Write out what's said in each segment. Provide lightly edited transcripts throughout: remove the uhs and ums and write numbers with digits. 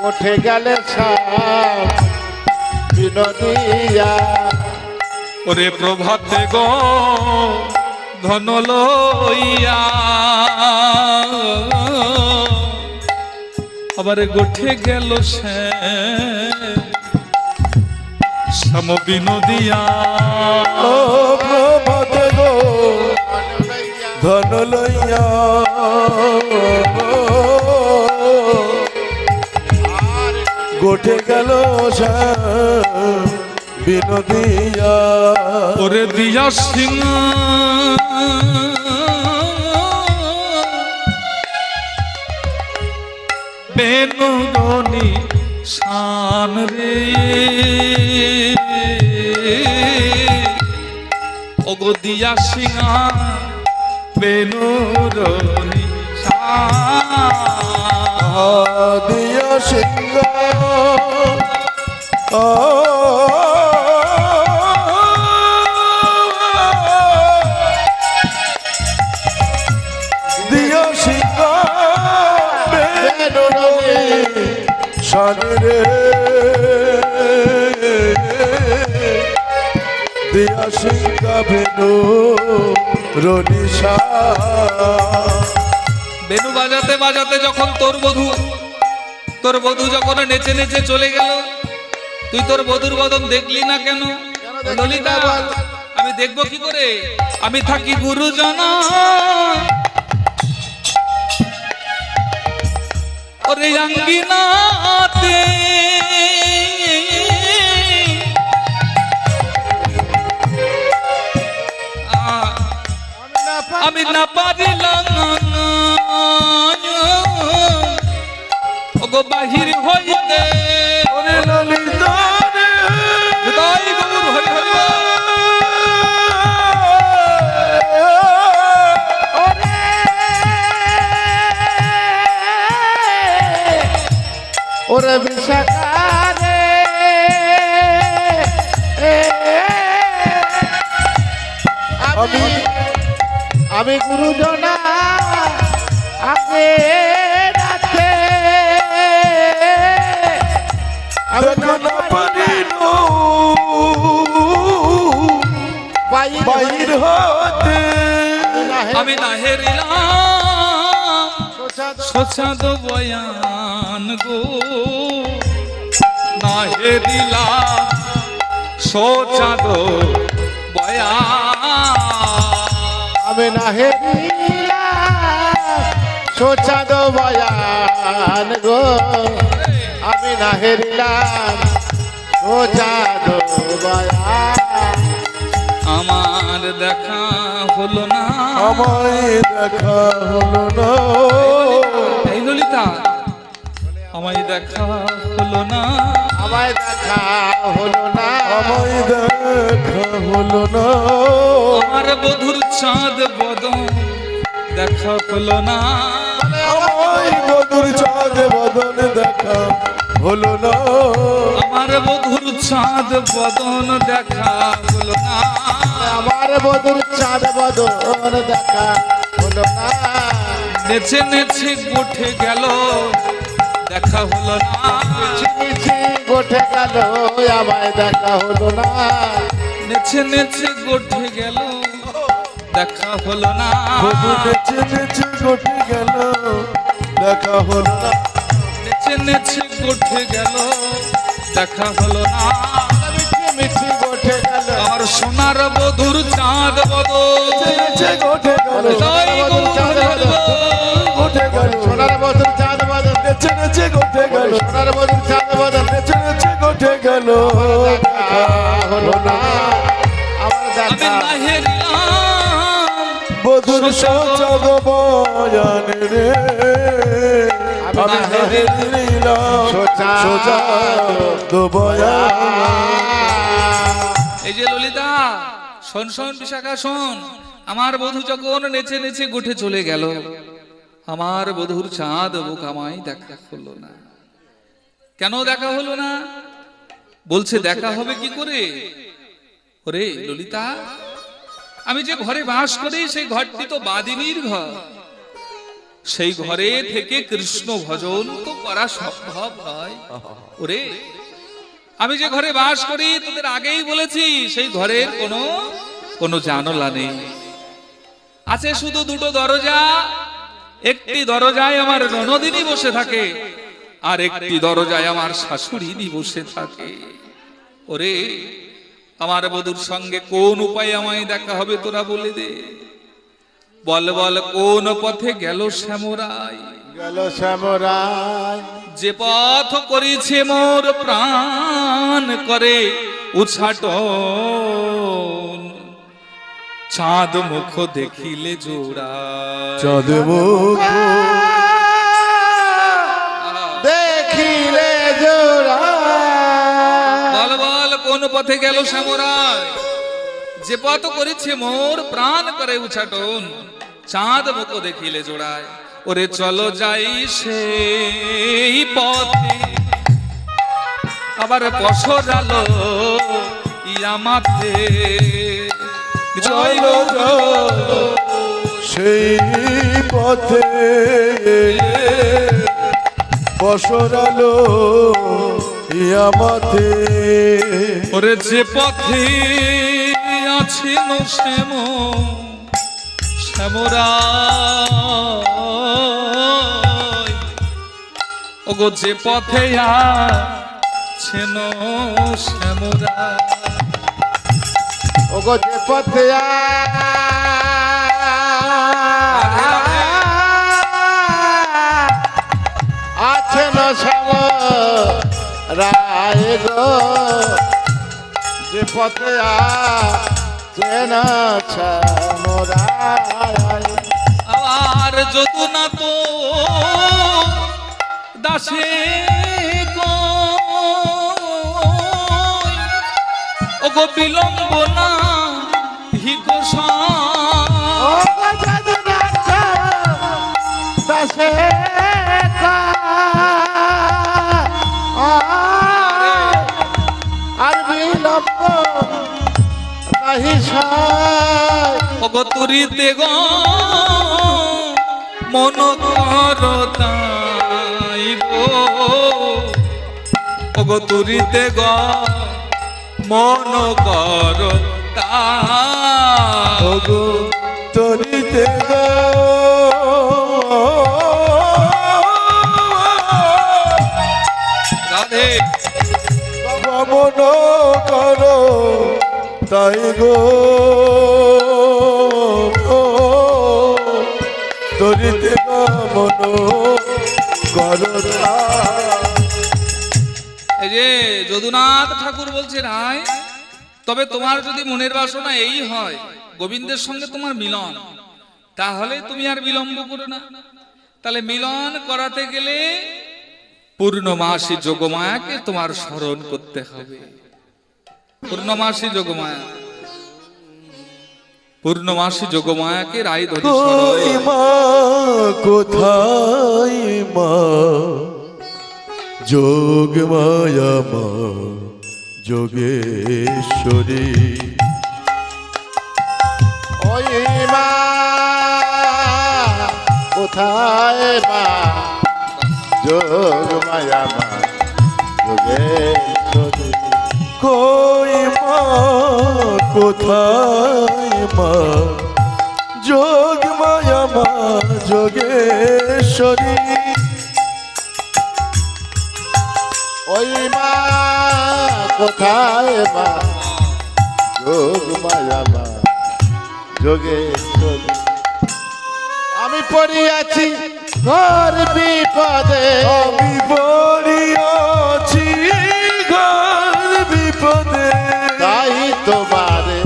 উঠে গেলে সাপ বিনোদিয়া। ওরে প্রভাতে গো ধন লইয়া আবার গোঠে গেল সে শ্যাম বিনোদিয়া। ও প্রভাতে গো ধন লইয়া গোঠে গেল বিনোদিয়া। ওরে দিয়া সিংহ বেনুরনি শান রে ওগো দিয়া সিংহ বেনুরনি শান দিয়া সিংহ দিয়া সিংহ শান রে দিয়া সিংহ বেনু রনিশা। বেনু বাজাতে বাজাতে যখন তোর বধূ যখন নেচে নেচে চলে গেল, তুই তোর বধূর বদন দেখলি না কেন? ললিতা, আমি দেখবো কি করে? আমি থাকি গুরুজনা ওরে আঙ্গিনাতে, আমি না পারিলাম ওগো বাহির হইতে। ওরে ললিতা রে তাই গৌর হরি হরি ওরে বিশাখা রে আমি গুরুজনা আগে রাতে আমি না পারিল বাহির হতে। আমি না হেরিলাম সোছাদ বয়ান গো, না হেরিলাম সোছাদ বয়ান। আমি না হেরিলাম সোচাদ বয়ান গো, আমি না হেরিলাম সোচাদ বয়ান। আমার দেখা হলো না, আমায় দেখা হলো না। এই ললিতা, আমায় দেখা হলো না, আমায় দেখা হলো না, আমায় দেখা হলো না। আমার বধুর চাঁদ বদন দেখা হলো না, আমায় বধুর চাঁদ বদন দেখা হলো না। আমার বধুর চাঁদ বদন দেখা হলো না, আমার বধুর চাঁদ বদন দেখা হলো না। নেচে নেচে উঠে গেল দেখা হলো না, মিছি গোঠে গেল আমায় দেখা হলো না। নেচে নেচে উঠে গেল দেখা হলো না, বধু নেচে নেচে গোটে গেল দেখা হলো না। নেচে নেচে উঠে গেল দেখা হলো না। মিছি গোঠে গেল আমার সোনার বধুর চাঁদ বদন নেচে গোটে গেল তাই গৌর হরি হরি গোটে গেল সোনার বধুর চাঁদ বদন, নেচে নেচে গোটে গেল সোনার বধুর চাঁদ বদন নেচে নেচে গোটে গেল দেখা হলো না। আমার আমি দেখা না হেরিলাম বধুর চাঁদ বয়ান রে আমি হেরিলাম চাঁদ বয়ান। এই যে ললিতা, শোন শোন বিশাখা শোন, আমার বধূ যখন নেচে নেচে গুঠে চলে গেল, আমার বধূর চাঁদ বুক আমায় দেখা হলো না। কেন দেখা হলো না? বলছে দেখা হবে কি করে? ওরে ললিতা, আমি যে ঘরে বাস করি সেই ঘরটি তো বাদিনীর ঘর, সেই ঘরে থেকে কৃষ্ণ ভজন তো করা সম্ভব হয়? ওরে, আমি যে ঘরে বাস করি তোদের আগেই বলেছি, সেই ঘরের কোনো জানালা নেই, আছে শুধু দুটো দরজা। একটি দরজায় আমার ননদিনী বসে থাকে, আর একটি দরজায় আমার শাশুড়ি বসে থাকে। ওরে, আমার বধূর সঙ্গে কোন উপায়ে আমায় দেখা হবে তোরা বলে দে। বল বল, কোন পথে গেল শ্যামরাই? গেল শ্যামরাই, যে পথ করেছে মোর প্রাণ করে উছাটন, চাঁদ মুখ দেখিলে জোড়া। চাঁদ মুখ দেখিলে জোড়া। বল বল, কোন পথে গেল শ্যামরাই? যে পথ করেছে মোর প্রাণ করে উছাটন, চাঁদ মুখ দেখিলে জোড়ায়। ওরে চলো যাই সেই পথে, আবার পশরালো ইয়া মাথে। চলো চলো সেই পথে, বসরালো ইয়া মাথে। ওরে যে পথে আছে শ্যামরাই, ওগো যে পথে আছে শ্যামরাই, ওগো যে পথে আছেন শ্যামরাই গো, যে পথে আছেন শ্যামরাই। আর যদু না তো দাসে ওগো বিলম্ব না হিকোষা। ওগো যদুনাথ দাসে আর বিলম্ব নাহি সাই। ওগো তুরিতে গো মন কর তাই গো, ওগো তুরিতে গো মন কর তাই। ওগো তরিতে গো রাধে, মন করো তাই গো, তরিতে গো মন করো তাই। এই যে যদুনাথ ঠাকুর বলছে রায়, তবে তোমার যদি মনের বাসনা এই হয় গোবিন্দের সঙ্গে তোমার মিলন, তাহলে তুমি আর বিলম্ব করো না। তাহলে মিলন করাতে গেলে পূর্ণমাসী যোগমায়াকে তোমার স্মরণ করতে হবে। পূর্ণমাসী যোগমায়া, পূর্ণমাসী যোগমায়াকে রায় ধরে কই স্মরণ। মা কোথায় মা, যোগ মায়া মা যোগেশ্বরী। ওই মা কোথায় মা, যোগ মায়া মা যোগেশ্বরী। কই মা কোথায় মা, যোগ মায়া মা যোগেশ্বরী। ওই মা কোথায় মা, যোগ মায়া মা যোগেশ্বরী। আমি পড়িয়াছি ঘর বিপদে, আমি পড়িয়াছি ঘর বিপদে, তাই তোমারে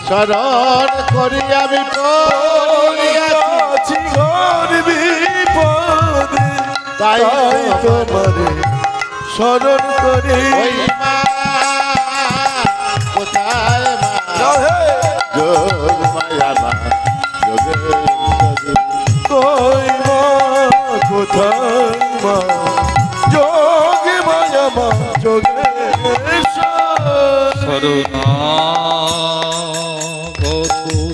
শরণ করি। আমি পড়িয়াছি পড়িয়াছি ঘর বিপদে, তাই তাই তোমারে স্মরণ করি। ওই মা কোথায় মা, রাধে। যোগ মায়া মা যোগেশ্বরী। কই মা কোথায় মা, যোগ মায়া মা যোগেশ্বরী। শরণাগত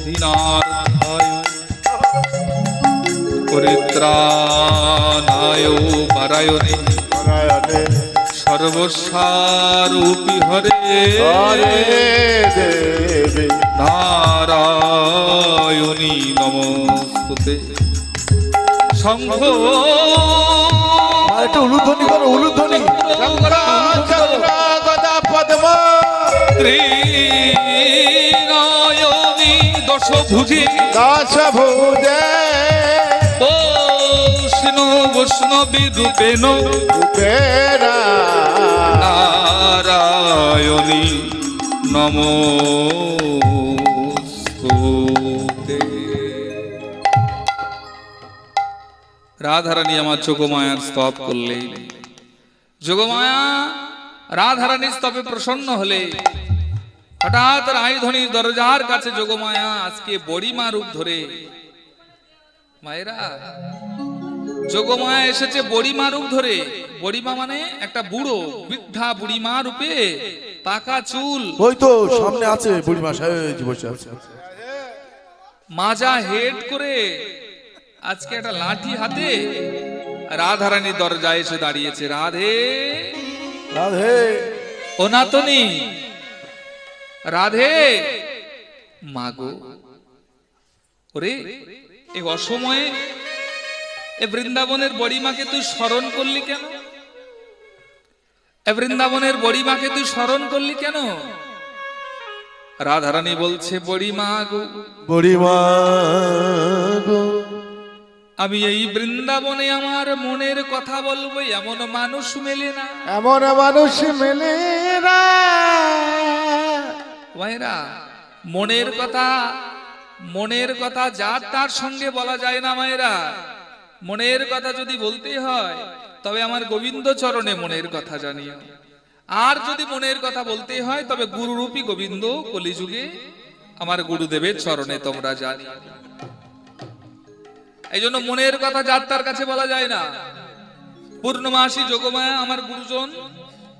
দিনার্থায় করে ত্রাণায় পারায়ণে নারায়ণে সর্বস্বারূপী হরে হরে দেবে নারায়ণী নমস্তুতে। শঙ্খ আর একটা উলুধ্বনি করো, উলুধ্বনি। শঙ্কর চক্র গদা পদ্ম ত্রিনয়নী দশভুজি দশ ভুজে বৈষ্ণু বৈষ্ণবী রূপেণ রূপেরা নারায়ণী নমস্তুতে। রাধারানী আমার যোগমায়ার স্তব করলে, যোগমায়া রাধারানীর স্তবে প্রসন্ন হলে, হঠাৎ রায়ধনীর দরজার কাছে যোগমায়া আজকে বড়িমা রূপ ধরে, মায়েরা যোগমায়া এসেছে বড়িমা রূপ ধরে। বড়িমা মানে একটা বুড়ো বৃদ্ধা বুড়িমা রূপে, পাকা চুল, ওই তো সামনে আছে বুড়িমা সাহেব বসে আছে। মাজা হেড করে, আজকে একটা লাঠি হাতে রাধারানীর দরজায় এসে দাঁড়িয়েছে। রাধে রাধে ও নাতনি, রাধে মাগো। ওরে এই অসময়ে এ বৃন্দাবনের বড়িমাকে তুই স্মরণ করলি কেন? এ বৃন্দাবনের বড়িমাকে তুই স্মরণ করলি কেন? রাধারানী বলছে, বড়িমা গো, বুড়িমা গো, আমি এই বৃন্দাবনে আমার মনের কথা বলবো এমন মানুষ মেলে না। এমন মানুষ মেলে না। ভাইরা, মনের কথা যার তার সঙ্গে বলা যায় না মায়েরা। মনের কথা যদি বলতে হয় তবে আমার গোবিন্দ চরণে মনের কথা জানিও। আর যদি মনের কথা বলতে হয় তবে গুরুরূপী গোবিন্দ কলিযুগে আমার গুরুদেবের চরণে তোমরা জানি। এই জন্য মনের কথা যার তার কাছে বলা যায় না। পূর্ণমাসী যোগমায়া আমার গুরুজন,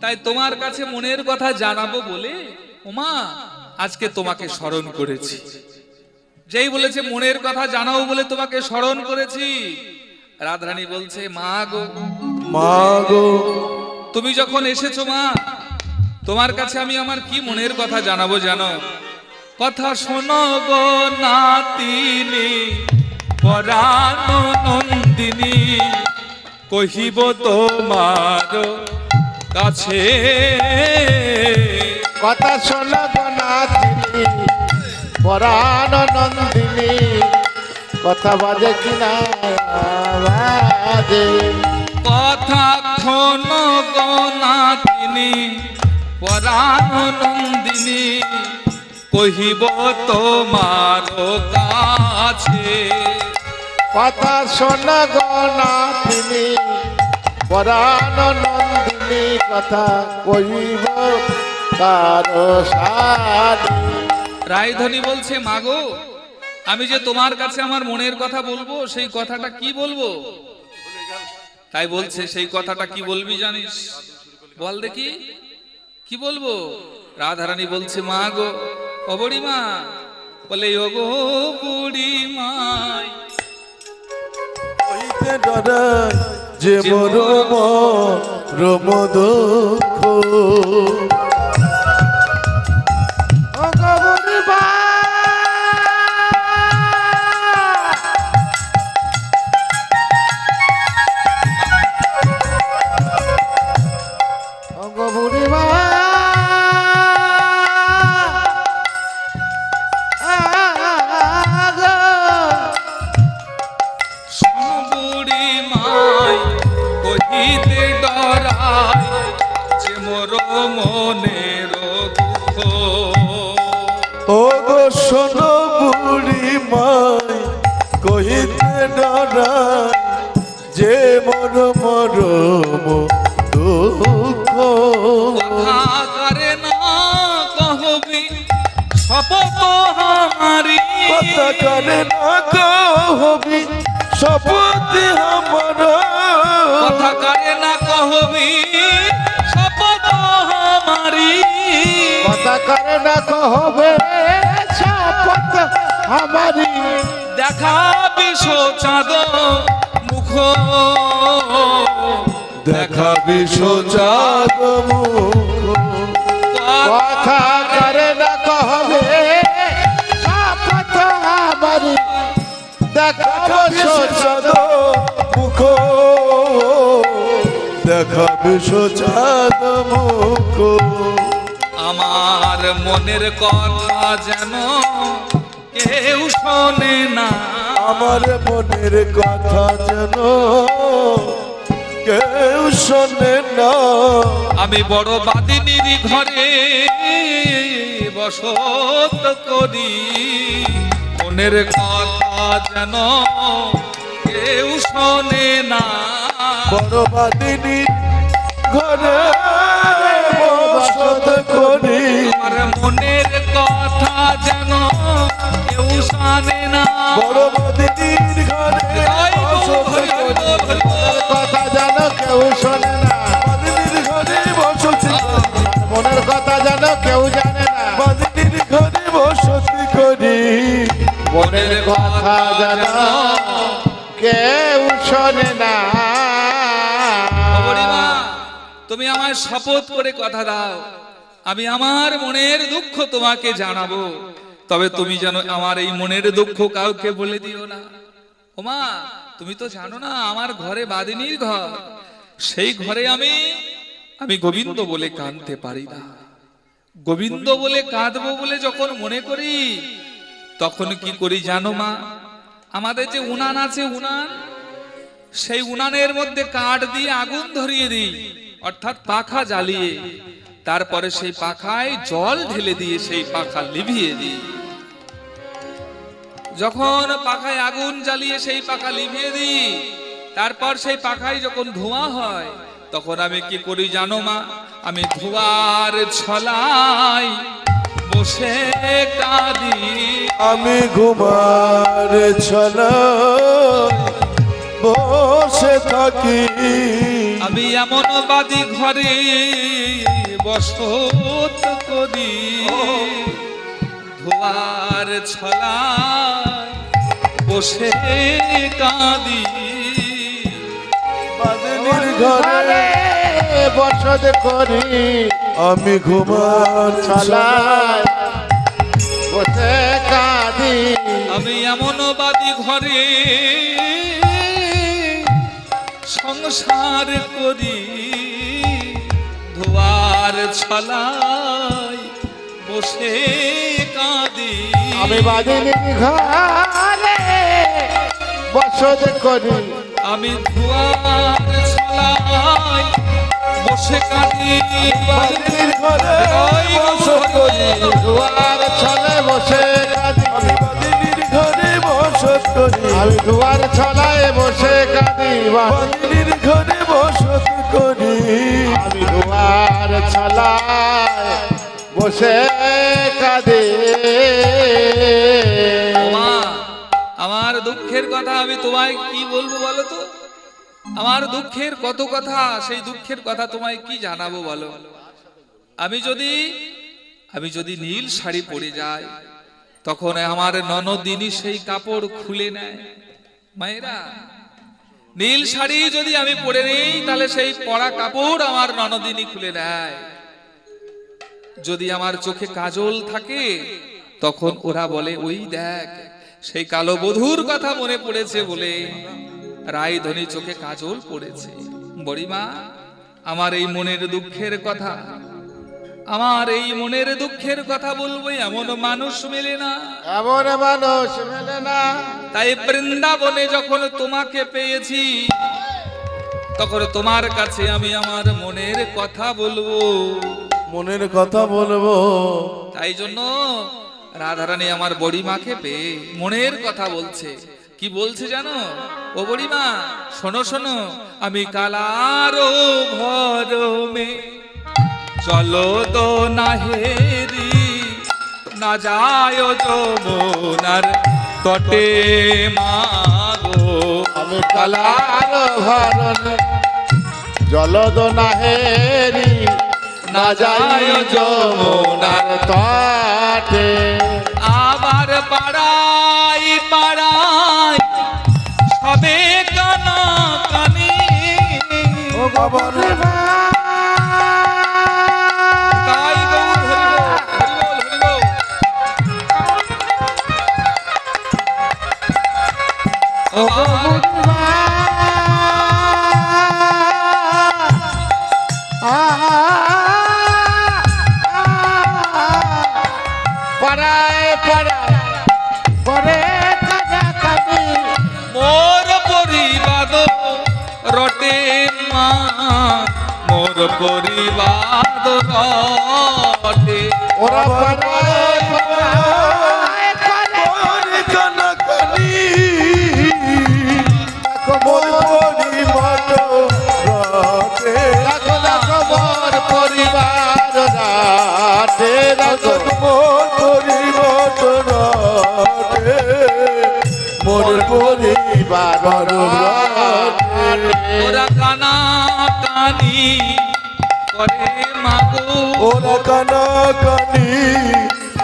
তাই তোমার কাছে মনের কথা জানাবো বলে ওমা আজকে তোমাকে স্মরণ করেছি। যেই বলেছে মনের কথা জানাও বলে তোমাকে স্মরণ করেছি। রাধারানী বলছে, মা গো, মা গো, তুমি যখন এসেছো মা, তোমার কাছে আমি আমার কি মনের কথা জানাবো জানো? কথা শোনো গো নাতিনি পরাণ নন্দিনী, কহিব তোমার কাছে। কথা শোনো গো নাতিনি পরাণ নন্দিনী, কথা বাজে কিনা বাজে। কথা শোনো গো নাতিনি পরাণ নন্দিনী, কহিব তোমার কাছে। কথা শোনো গো নাতিনি পরাণ নন্দিনী, কথা কইব তার সাথে। রায়ধনী বলছে, মাগো আমি যে তোমার কাছে আমার মনের কথা বলবো, সেই কথাটা কি বলবো? তাই বলছে, সেই কথাটা কি বলবি জানিস? বল দেখি কি বলবো? রাধারানী বলছে, মা গো, ও বুড়িমা, বলে ও গো বুড়িমাই, কইতে ডরাই যে মোর রম দুঃখ, ও গো বুড়িমা, ও গো বুড়িমা, বুড়িমাই কহিতে ডরাই যে মোর মনের দুঃখ। ও গো শোনো বুড়িমাই, কহিতে ডরাই যে মোর মরম দুঃখ, কথা করে না কহবি শপথ হামারি, কথা করে না কহবি শপথ আমার, কথা করে না কহবি শপথ হামারি, কথা করে না কহবে শপথ আমারি। দেখা বিশো চাঁদ দেখাবি সোজাদ মুখ কথা করে না কহবে শপথ আমারি দেখাবো সোজাদ মুখ দেখাবি সোজাদ মুখ আমার মনের কথা যেন কেউ শোনে না, আমার মনের কথা যেন কেউ শোনে না। আমি বড় বাদিনীর ঘরে বসত করি, মনের কথা যেন কেউ শোনে না। বড় বাদিনী ঘরে বসত করি, আমার মনের কথা যেন কেউ শোনে না। বড় বাদিনীর ঘরে বসত করি, কথা জানো কেউ শোনে না, বাদিনীর ঘরে বসত করি, মনের কথা জানো কেউ জানে না, বাদিনীর ঘরে বসত করি। মনের কথা জানো কেউ শোনে না। বুড়িমা, তুমি আমায় শপথ করে কথা দাও, আমি আমার মনের দুঃখ তোমাকে জানাবো, তবে তুমি যেন আমার এই মনের দুঃখ কাউকে বলে দিও না। ওমা, তুমি তো জানো না আমার ঘরে বাদিনীর ঘর, সেই ঘরে আমি গোবিন্দ বলে কাঁদতে পারি না। গোবিন্দ বলে কাঁদবো বলে যখন মনে করি, তখন কি করি জানো মা? আমাদের যে উনান আছে, উনান, সেই উনানের মধ্যে কাঠ দিয়ে আগুন ধরিয়ে দিই, অর্থাৎ পাখা জ্বালিয়ে, তারপরে সেই পাখায় জল ঢেলে দিয়ে সেই পাখা লিভিয়ে দিই। যখন পাখায় আগুন জ্বালিয়ে সেই পাখা লিভিয়ে দিই, তারপর সেই পাখায় যখন ধোঁয়া হয়, তখন আমি কি করি জানো মা? আমি ধোঁয়ার ছলাই বসে কাঁদি। আমি ঘুমার ছলায় বসে থাকি, আমি এমন বাদী ঘরে বসত করি, ধোয়ার ছলায় বসে কাঁদি। বাদিনীর ঘরে বসত করি, আমি ঘুমার ছলায় বসে কাঁদি। আমি এমন বাদী ঘরে সংসার করি, ধোয়ার ছলায় বসে কাঁদি। আমি বাদিনীর ঘরে বসত করি, আমি ধোয়ার ছলায় বসে কাঁদি। বাদিনীর ঘরে বসত করি, দুয়ার ছলে বসে কাঁদি। আমি বাদিনীর ঘরে বসত করি, আমি দুয়ার ছলায় বসে কাঁদি। বাদিনীর ঘরে বসত করি। আমি দুয়ার ছলায় বসে কাঁদি। মা, আমার দুঃখের কথা আমি তোমায় কি বলবো বলো তো? আমার দুঃখের কত কথা, সেই দুঃখের কথা তোমায় কি জানাবো বলো? আমি যদি নীল শাড়ি পরে যাই, তখন আমার ননদিনী সেই কাপড় খুলে নেয়। মায়েরা, নীল শাড়ি যদি আমি পরে নেই, তাহলে সেই পরা কাপড় আমার ননদিনী খুলে নেয়। যদি আমার চোখে কাজল থাকে, তখন ওরা বলে, ওই দেখ, সেই কালো বধূর কথা মনে পড়েছে বলে রায়ধনী চোখে কাজল পড়েছে। বড়িমা, আমার এই মনের দুঃখের কথা, আমার এই মনের দুঃখের কথা বলবো, এমন মানুষ মেলে না। এমন মানুষ মেলে না। তাই বৃন্দাবনে যখন তোমাকে পেয়েছি, তখন তোমার কাছে আমি আমার মনের কথা বলবো। মনের কথা বলবো, তাই জন্য রাধারানী আমার বড়িমাকে পেয়ে মনের কথা বলছে। কি বলছে জানো? ও বড়িমা, শোনো শোনো, আমি কালারো ভরমে চলো তো নাহেরি, না যায় যমুনার তটে মাগো। আমি কালার ভরণে জলদ নাহেরি, না যায় যমুনার তটে। আবার পাড়াই পাড়াই সবে কানা আবার তাই গৌর হরিবোল হরিবোল। ও গো বুড়িমা পাড়ায় পাড়ায় পরে কাজা কামি মোর পরিবাদ রটে মা, মোর পরিবাদ রটে। ওরা পাড়ায় পাড়ায় পরে কানাকানি মোর পরিবার রাতে দেখো দেখো মোর পরিবার রাতে দেখো মোর পরিবার রাতে মোর পরিবার রাতে ওরা কানা কানি করে মাগো, ওরা কানাকানি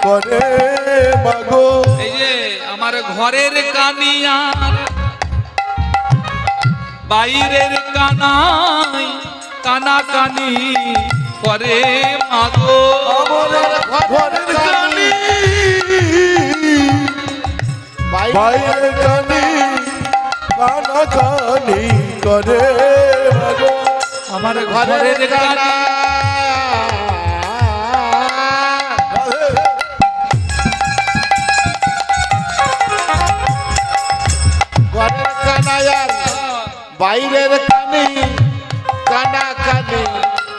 করে মাগো। এই যে আমার ঘরের কানিয়ার বাইরের কানাই কানা কানি করে মাগো। আমার ঘরের কানি বাইরের কানি কানাকানি করে মাগো। আমার ঘরের কানা ঘরের কানায়ার বাইরের কানি কানা কানি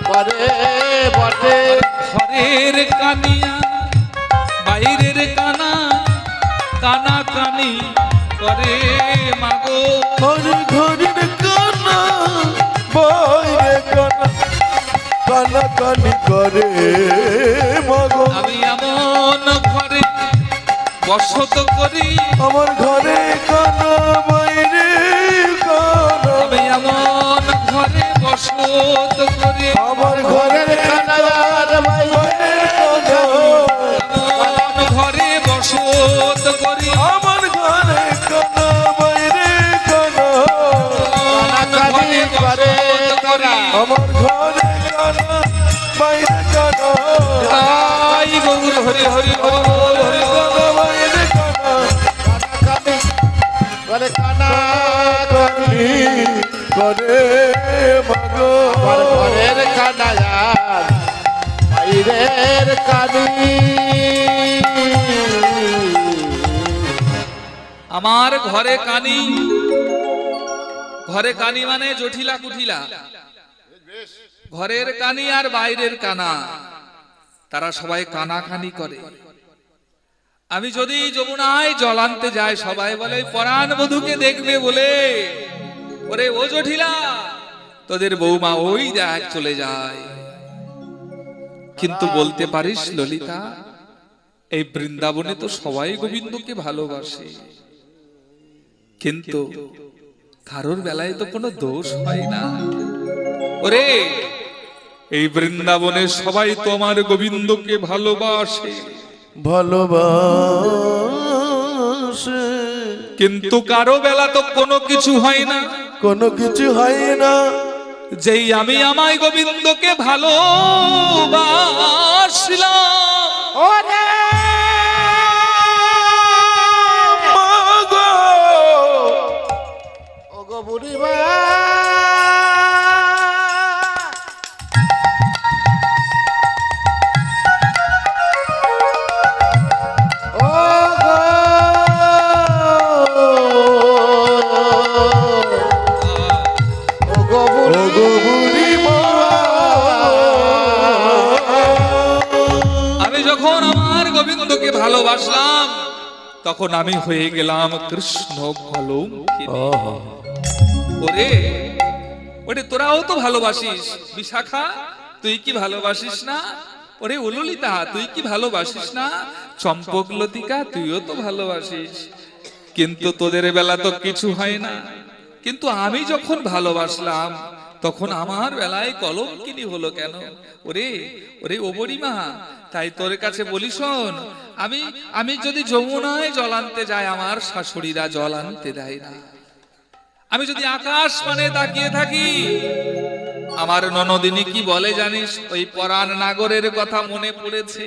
করে বটে ঘরের কানিয়া বাইরের কানা কানা কানি করে মাগো। ঘরের কানা বাইরে কানা কানাকানি করে মাগো। আমি এমন ঘরে বসত করি, আমার ঘরে কানা বাইরে কানা আমি এমন ঘরে বসত করি, আমার ঘরের ঘরের কানায়ার বাইরের কানা এমন ঘরে বসত করি, আমার ঘরে কানা বাইরে কানা কানা কানি করে করা আমার ঘরে কানা বাইরে কানা তাই গৌর হরি হরি বল হরি বল। কানা বাইরে কানা কানা কানি করে কানা কানি করে মাগো। আমার ঘরের কানায়ার বাইরের কানি আমার ঘরে কানি, ঘরে কানি মানে জটিলা কুঠিলা, ঘরের কানি আর বাইরের কানা, তারা সবাই কানা কানি করে। আমি যদি যমুনায় জল আনতে যাই, সবাই বলে পরাণ বধূকে দেখবে বলে, ওরে ও জটিলা তোদের বৌমা ওই দেখ চলে যায়। কিন্তু বলতে পারিস ললিতা, এই বৃন্দাবনে তো সবাই গোবিন্দকে ভালোবাসে, কিন্তু কারোর বেলায় তো কোনো দোষ হয় না। ওরে এই বৃন্দাবনে সবাই তো আমার গোবিন্দকে ভালোবাসে, ভালোবাসে কিন্তু কারো বেলা তো কোনো কিছু হয় না। কোনো কিছু হয় না। যেই আমি আমায় গোবিন্দকে ভালোবাসলাম, ওরে মাগো ও গো বুড়িমা ও গো ও গো ও গো বুড়ি মা আমি যখন আমার গোবিন্দকে ভালোবাসলাম, তখন আমি হয়ে গেলাম কৃষ্ণ কলঙ্কিনী। ওরে ওরে তোরাও তো ভালোবাসিস, বিশাখা তুই কি ভালোবাসিস না? ওরে উলুলিতা তুই কি ভালোবাসিস না? চম্পক লতিকা তুইও তো ভালোবাসিস, কিন্তু তোদের বেলা তো কিছু হয় না। কিন্তু আমি যখন ভালোবাসলাম, তখন আমার বেলায় কলঙ্কিনী হলো কেন? ওরে ওরে ও বড়িমা, তাই তোর কাছে বলি শোন, আমি যদি যমুনায় জল আনতে যাই, আমার শাশুড়িরা জল আনতে দেয় না। আমি যদি আকাশ মানে তাকিয়ে থাকি, আমার ননদিনী কি বলে জানিস? ওই পরাণ নাগরের কথা মনে পড়েছে।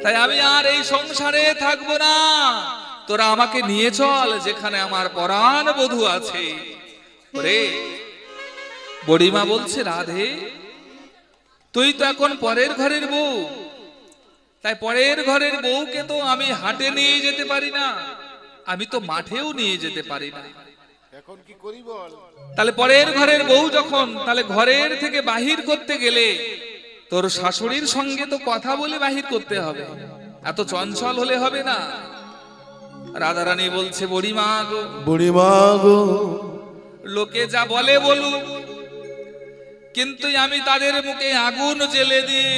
তাই আমি আর এই সংসারে থাকবো না, তোরা আমাকে নিয়ে চল যেখানে আমার পরাণ বধূ আছে। ওরে বুড়িমা বলছে, রাধে তুই তো এখন পরের ঘরের বউ, তাই পরের ঘরের বউকে তো আমি হাটে নিয়ে যেতে পারি না, আমি তো মাঠেও নিয়ে যেতে পারি না। এখন কি করি বল? তাহলে পরের ঘরের বউ যখন, তাহলে ঘরের থেকে বাহির করতে গেলে তোর শাশুড়ির সঙ্গে তো কথা বলে বাহির করতে হবে, এত চঞ্চল হলে হবে না। রাধারানী বলছে, বুড়িমা গো, বুড়িমা গো, লোকে যা বলে বলুক, কিন্তু আমি তাদের মুখে আগুন জ্বেলে দিই,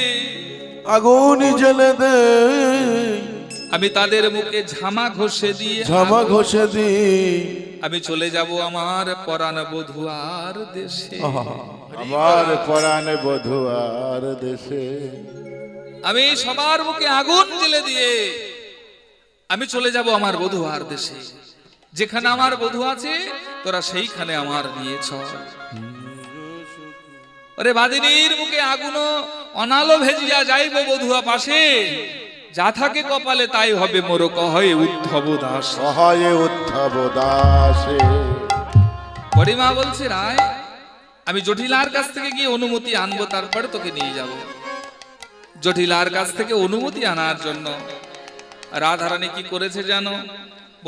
আগুন জ্বেলে দে, আমি তাদের মুখে ঝামা ঘষে দিয়ে ঝামা ঘষে দি, আমি চলে যাব আমার পরাণ বধুয়ার দেশে। আমার পরাণে বধুয়ার দেশে। আমি সবার মুখে আগুন জ্বেলে দিয়ে আমি চলে যাব আমার বধুয়ার দেশে, যেখানে আমার বধূ আছে তোরা সেইখানে আমার নিয়ে চল। ওরে বাদিনীর মুখে আগুনও অনালো ভেজিয়া যাইব বধুয়া পাশে, যা থাকে কপালে তাই হবে মোর কহে উদ্ধব দাস। সহায়ে উদ্ধব দাসে। বুড়িমা বলছে, রায় আমি জটিলার কাছ থেকে গিয়ে অনুমতি আনবো, তারপরে তোকে নিয়ে যাব। জটিলার কাছ থেকে অনুমতি আনার জন্য রাধারানী কি করেছে জানো?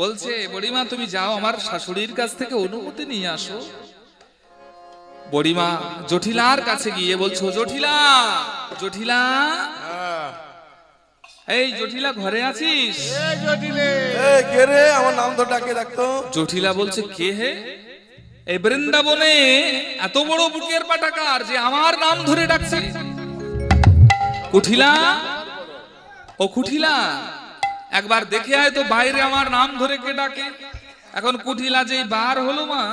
বলছে, বুড়িমা তুমি যাও আমার শাশুড়ির কাছ থেকে অনুমতি নিয়ে আসো। বুড়িমা জটিলার কাছে গিয়ে বলছো, জটিলা, জটিলা, এই জটিলা ঘরে আছিস? এই কে রে, আমার নাম তো ডাকে ডাকতো। জটিলা বলছে, কে হে? এই বৃন্দাবনে এত বড় বুকের পাটাকার যে আমার নাম ধরে ডাকছে? কুঠিলা, ও কুঠিলা, একবার দেখে আয় তো বাইরে আমার নাম ধরে কে ডাকে। এখন কুঠিলা যেই বার হলো, মা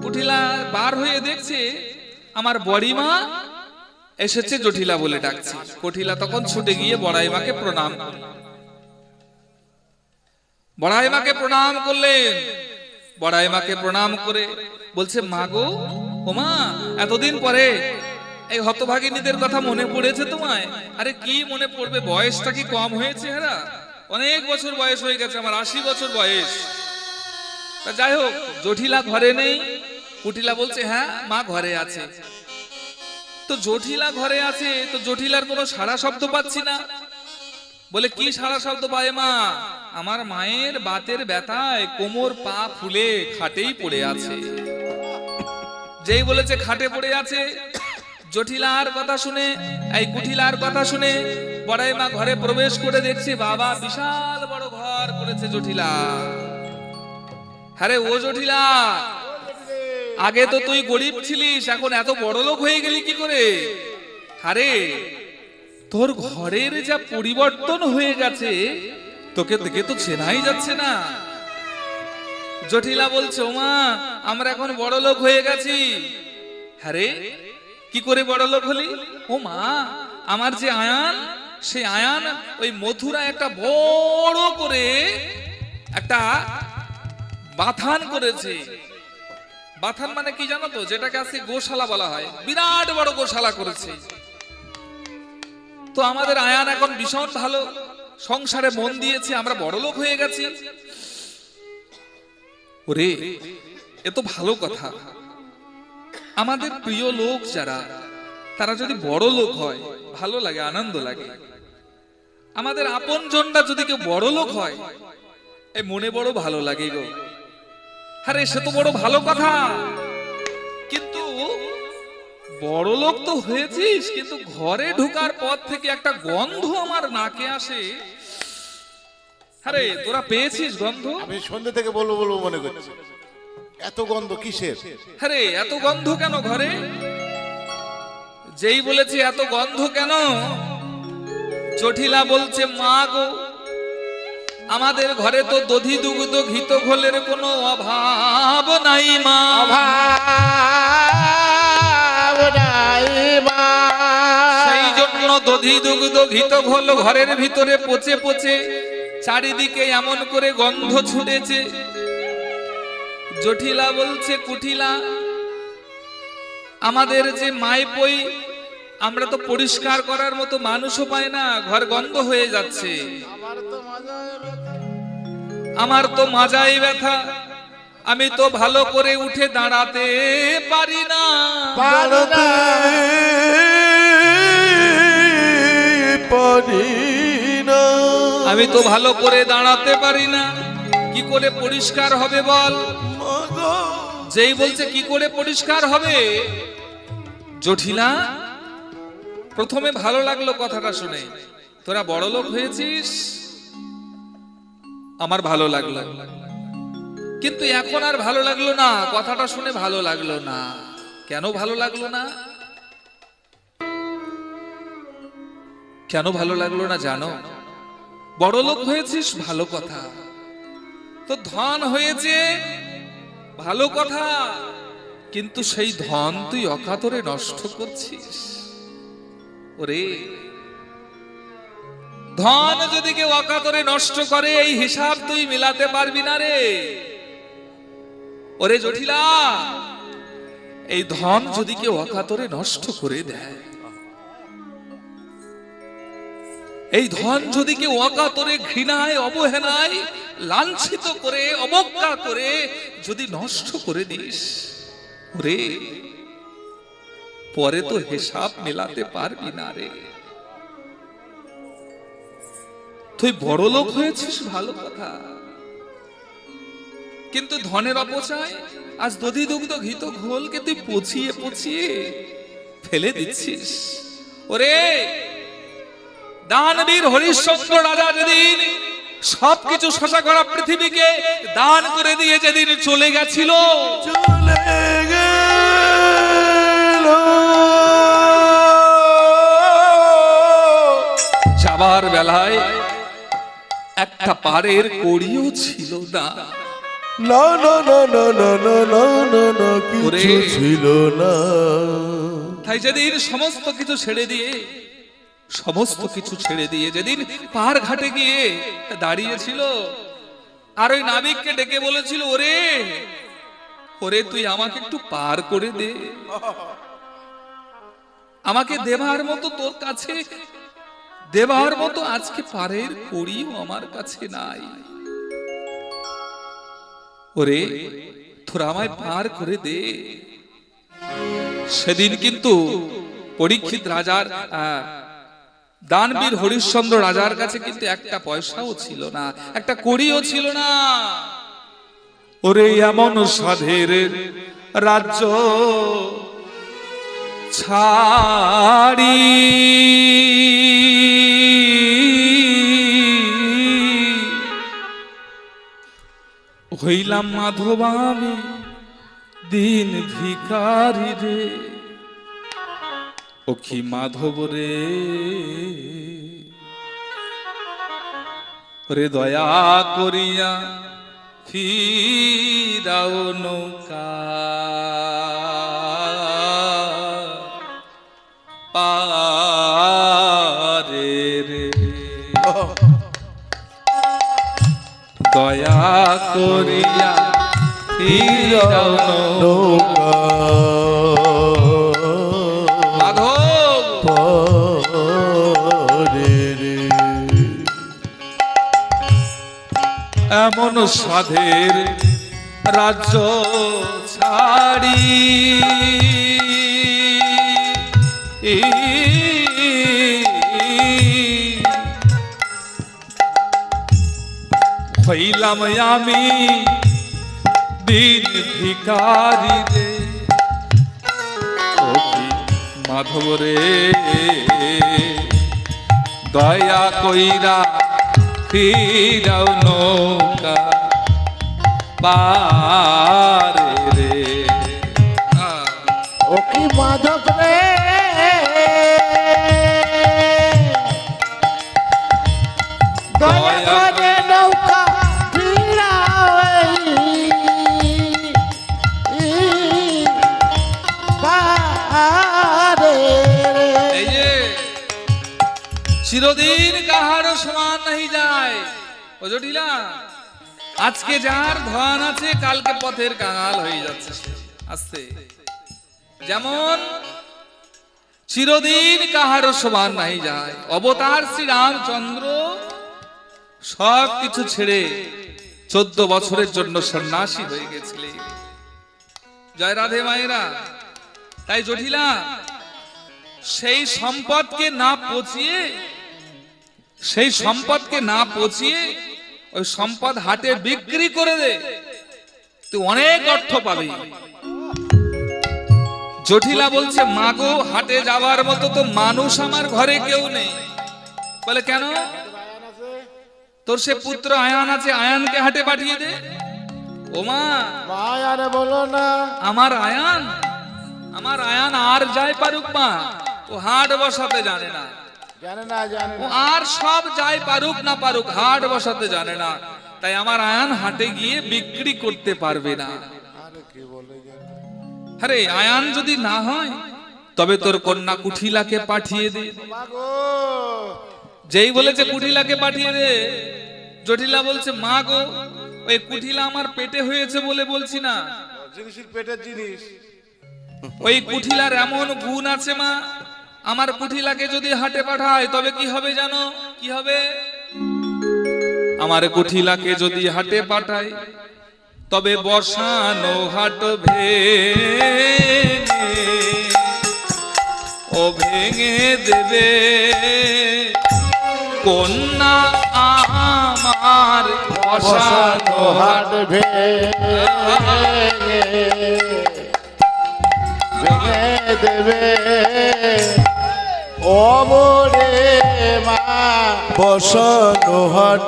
কুঠিলা বার হয়ে দেখছে আমার বড়িমা এসেছে, জটিলা বলে ডাকছে। কুঠিলা তখন ছুটে গিয়ে বড়াইমাকে প্রণাম করলেন। বড়াইমাকে প্রণাম করলেন। বড়াইমাকে প্রণাম করে বলছে, মা গো, ও মা, এতদিন পরে এই হতভাগিনীদের কথা মনে পড়েছে তোমায়? আরে কি মনে পড়বে, বয়সটা কি কম হয়েছে? হেরা অনেক বছর বয়স হয়ে গেছে, আমার 80 বছর বয়স। তা যাই হোক, জটিলা ঘরে নেই। কুটিলা বলছে, হ্যাঁ মা ঘরে আছে। তো জটিলা ঘরে আছে, তো জটিলার কোনো সাড়া শব্দ পাচ্ছি না। বলে, কি সাড়া শব্দ পায় মা? আমার মায়ের বাতের ব্যথায় কোমর পা ফুলে খাটেই পড়ে আছে। যেই বলেছে খাটে পড়ে আছে, জটিলার কথা শুনে, এই কুঠিলার কথা শুনে বড়াইমা ঘরে প্রবেশ করে দেখছে, বাবা বিশাল বড় ঘর করেছে জটিলা। আরে ও জটিলা, আগে তো তুই গরিব ছিলিস, এখন এত বড় লোক হয়ে গেলি কি করে? আরে তোর ঘরের যা পরিবর্তন হয়ে গেছে, তোকে দেখে তো চেনাই যাচ্ছে না। জটিলা বলছে, ওমা আমরা এখন বড় লোক হয়ে গেছি। আরে কি করে বড় লোক হলি? ও মা, আমার যে আয়ান, সেই আয়ান ওই মথুরা একটা বড় করে একটা বাথান করেছে। বাথান মানে কি জানো তো? যেটাকে আজকে গোশালা বলা হয়, বিরাট বড় গোশালা করেছে। তো আমাদের আয়ান এখন ভীষণ ভালো, সংসারে মন দিয়েছে, আমরা বড় লোক হয়ে গেছি। ওরে এ তো ভালো কথা। আমাদের প্রিয় লোক যারা, তারা যদি বড় লোক হয় ভালো লাগে, আনন্দ লাগে। আমাদের আপন জনরা যদি কেউ বড় লোক হয়, এই মনে বড় ভালো লাগে গো। আরে সে তো বড় ভালো কথা, কিন্তু বড় লোক তো হয়েছিস, কিন্তু ঘরে ঢোকার পর থেকে একটা গন্ধ আমার নাকে আসে। আরে তোরা পেয়েছিস গন্ধ? আমি সন্ধ্যে থেকে বলবো বলবো মনে করছি, এত গন্ধ কিসের? আরে এত গন্ধ কেন ঘরে? যেই বলেছে এত গন্ধ কেন, জটিলা বলছে, মা গো, আমাদের ঘরে তো দধি দুগ্ধ ঘিত ঘোলের কোনো অভাব নাই মা। সেই জন্য দধি দুগ্ধ ঘিত ঘোল ঘরের ভিতরে পচে পচে চারিদিকে এমন করে গন্ধ ছুটেছে। জটিলা বলছে কুটিলা, আমাদের যে মাইপই আমরা তো পরিষ্কার করার মতো মানুষও পাই না, ঘর গন্ধ হয়ে যাচ্ছে। আমার তো মাজাই ব্যথা, আমি তো ভালো করে উঠে দাঁড়াতে পারি না। দাঁড়াতে পারি না, আমি তো ভালো করে দাঁড়াতে পারি না, কি করে পরিষ্কার হবে বল? মাগো যেই বলছে কি করে পরিষ্কার হবে, জটিলা প্রথমে ভালো লাগলো কথাটা শুনে, তোরা বড় লোক হয়েছিস, আমার ভালো লাগলো, কিন্তু এখন আর ভালো লাগলো না, কথাটা শুনে ভালো লাগলো না। কেন ভালো লাগলো না? কেন ভালো লাগলো না জানো? বড় লোক হয়েছিস ভালো কথা, তো ধন হয়েছে ভালো কথা, কিন্তু সেই ধন তুই অকাতরে নষ্ট করছিস। ওরে, ধন যদি কেউ অকাতরে নষ্ট করে এই হিসাব তুই মিলাতে পারবি না রে। ওরে জটিলা, এই ধন যদি কেউ অকাতরে নষ্ট করে দেয়, এই ধন যদি কেউ অকাতরে ঘৃণায় অবহেলায় লাঞ্ছিত করে অবজ্ঞা করে যদি নষ্ট করে দিস, ওরে পরে তো হিসাব মেলাতে পারবি না রে। তুই বড় লোক হয়েছিস ভালো কথা, কিন্তু ধনের অপচয়, আজ দধি দুগ্ধ ঘিত ঘোলকে তুই পচিয়ে পচিয়ে ফেলে দিচ্ছিস। ওরে, দানবীর হরিশ্চন্দ্র রাজা যেদিন সবকিছু শশা করা পৃথিবীকে দান করে দিয়ে যেদিন চলে গেছিল, চলে গেল, যাবার বেলায় একটা পাড়ের কড়িও ছিল না। না না না না না না না না না, ওরে, কিছু ছিল না। তাই যেদিন সমস্ত কিছু ছেড়ে দিয়ে, সমস্ত কিছু ছেড়ে দিয়ে যেদিন পাহাড় ঘাটে গিয়ে দাঁড়িয়েছিল, আর ওই নাবিককে ডেকে বলেছিল, ওরে ওরে তুই আমাকে একটু পার করে দে, আমাকে দেবার মতো তোর কাছে, দেবার মতো আজকে পারের কড়িও আমার কাছে নাই। ওরে তোরা আমায় পার করে দে। সেদিন কিন্তু পরীক্ষিত রাজার দানবীর হরিশ্চন্দ্র রাজার কাছে কিন্তু একটা পয়সাও ছিল না, একটা কড়িও ছিল না। ওরে এমন সাধের রাজ্য ছাড়ি হইলাম মাধব আমি দিন ভিখারি রে। ও কি মাধব রে, রে দয়া করিয়া ফিরাও নৌকা পারে রে, দয়া করিয়া ফিরাও নৌকা। মাধব পারে রে, এমন সাধের রাজ্য ছাড়ি হইলাম আমি দিন ভিখারি রে। ও কি মাধব রে, দয়া কইরা ফিরাও নৌকা পারে রে। ও কি মাধব রে, দয়া করে নৌকা ফিরাও পারে রে। এই যে চিরদিন কাহারও সমান নাহি যায়, ও জটিলা আজকে যার ধন আছে কালকে পথের কাঙাল হয়ে যাচ্ছে আস্তে। যেমন চিরদিন কাহারও সমান নাই যায়, অবতার শ্রী রামচন্দ্র সব কিছু ছেড়ে 14 বছরের জন্য সন্ন্যাসী হয়ে গেছিলেন। জয় রাধে মায়েরা। তাই জটিলা সেই সম্পদকে না পচিয়ে ওই সম্পদ হাটে বিক্রি করে দে, তুই অনেক অর্থ পাবি। জটিলা বলছে মাগো, হাটে যাওয়ার মতো তো মানুষ আমার ঘরে কেউ নেই। বলে কেন? তোর সে পুত্র আয়ান আছে, আয়ানকে হাটে পাঠিয়ে দে। ও মা, আরে বলো না, আমার আয়ান আর যাই পারুক মা, ও হাট বসাতে জানে না। ও আর সব যাই পারুক না পারুক, হাট বসাতে জানে না। তাই আমার আয়ান হাটে গিয়ে বিক্রি করতে পারবে না। আরে আয়ান যদি না হয় তবে তোর কন্যা কুঠিলাকে পাঠিয়ে দে। যেই বলেছে কুঠিলাকে পাঠিয়ে দে, জটিলা বলছে মা গো, ওই কুঠিলা আমার পেটে হয়েছে বলে বলছি না, পেটের জিনিস। ওই কুঠিলার এমন গুণ আছে মা, আমার কুঠিলাকে যদি হাটে পাঠায় তবে কি হবে জানো? কি হবে? আমার কুঠিলাকে যদি হাটে পাঠায় তবে বসানো হাট ভেঙে দেবে কন্যা আমার, বসানো হাট ভেঙে দেবে ও মোরে মা, বসানো হাট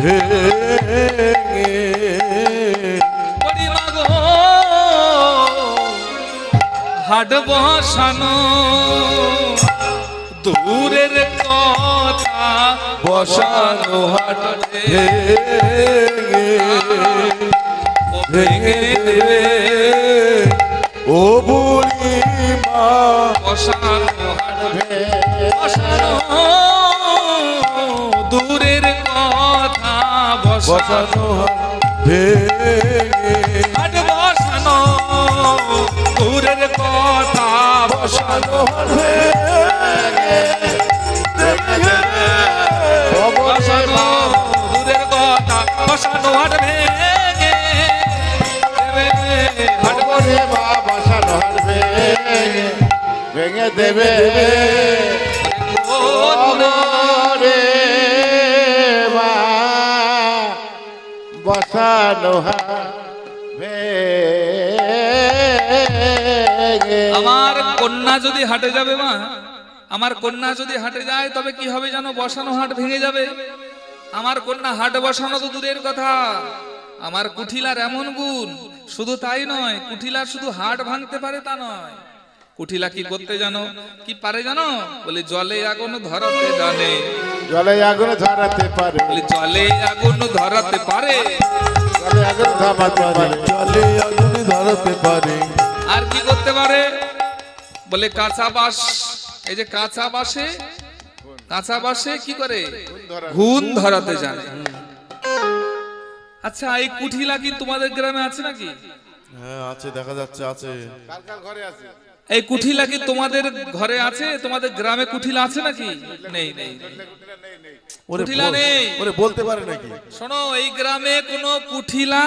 ভেঙে হাট বসানো দূরের কথা, বসানো হাট ভেঙে দেবে ও বুড়ি মা, বসানো হাট বসানো দূরের কথা, বসানো হাট ভেঙে হাট বসানো দূরের কথা, বসানো হাট ভেঙে বসানো দূরের কথা, বসানো হাট ভেঙে হাট ওরে মা, বসানো হাট ভেঙে দেবে ও মোরে মা, বসানো হাট ভেঙে। আমার কন্যা যদি হাটে যাবে মা, আমার কন্যা যদি হাটে যায় তবে কি হবে জানো? বসানো হাট ভেঙে যাবে। আমার কন্যা হাট বসানো তো দূরের কথা, আমার কুঠিলার এমন গুণ, শুধু তাই নয়, কুঠিলা শুধু হাট ভাঙতে পারে তা নয়, কুঠিলা কি করতে জানো? কি পারে জানো? বলে জলে আগুন ধরাতে জানে। জলে আগুন ধরাতে পারে, বলে জলে আগুন ধরাতে পারে, জলে আগুন ধরাতে পারে, জলে আগুন ধরাতে পারে। আর কি করতে পারে? বলে কাঁচা বাঁশ, এই যে কাঁচা বাঁশে কি করে? ঘুণ ধরাতে জানে। আচ্ছা, এই কুঠিলা কি তোমাদের গ্রামে আছে নাকি? হ্যাঁ আছে, দেখা যাচ্ছে আছে। কার কার ঘরে আছে? এই কুঠিলা কি তোমাদের ঘরে আছে? তোমাদের গ্রামে কুঠিলা আছে নাকি? নেই নেই, ওরে কুঠিলা নেই। ওরে বলতে পারে নাকি? শোনো, এই গ্রামে কোনো কুঠিলা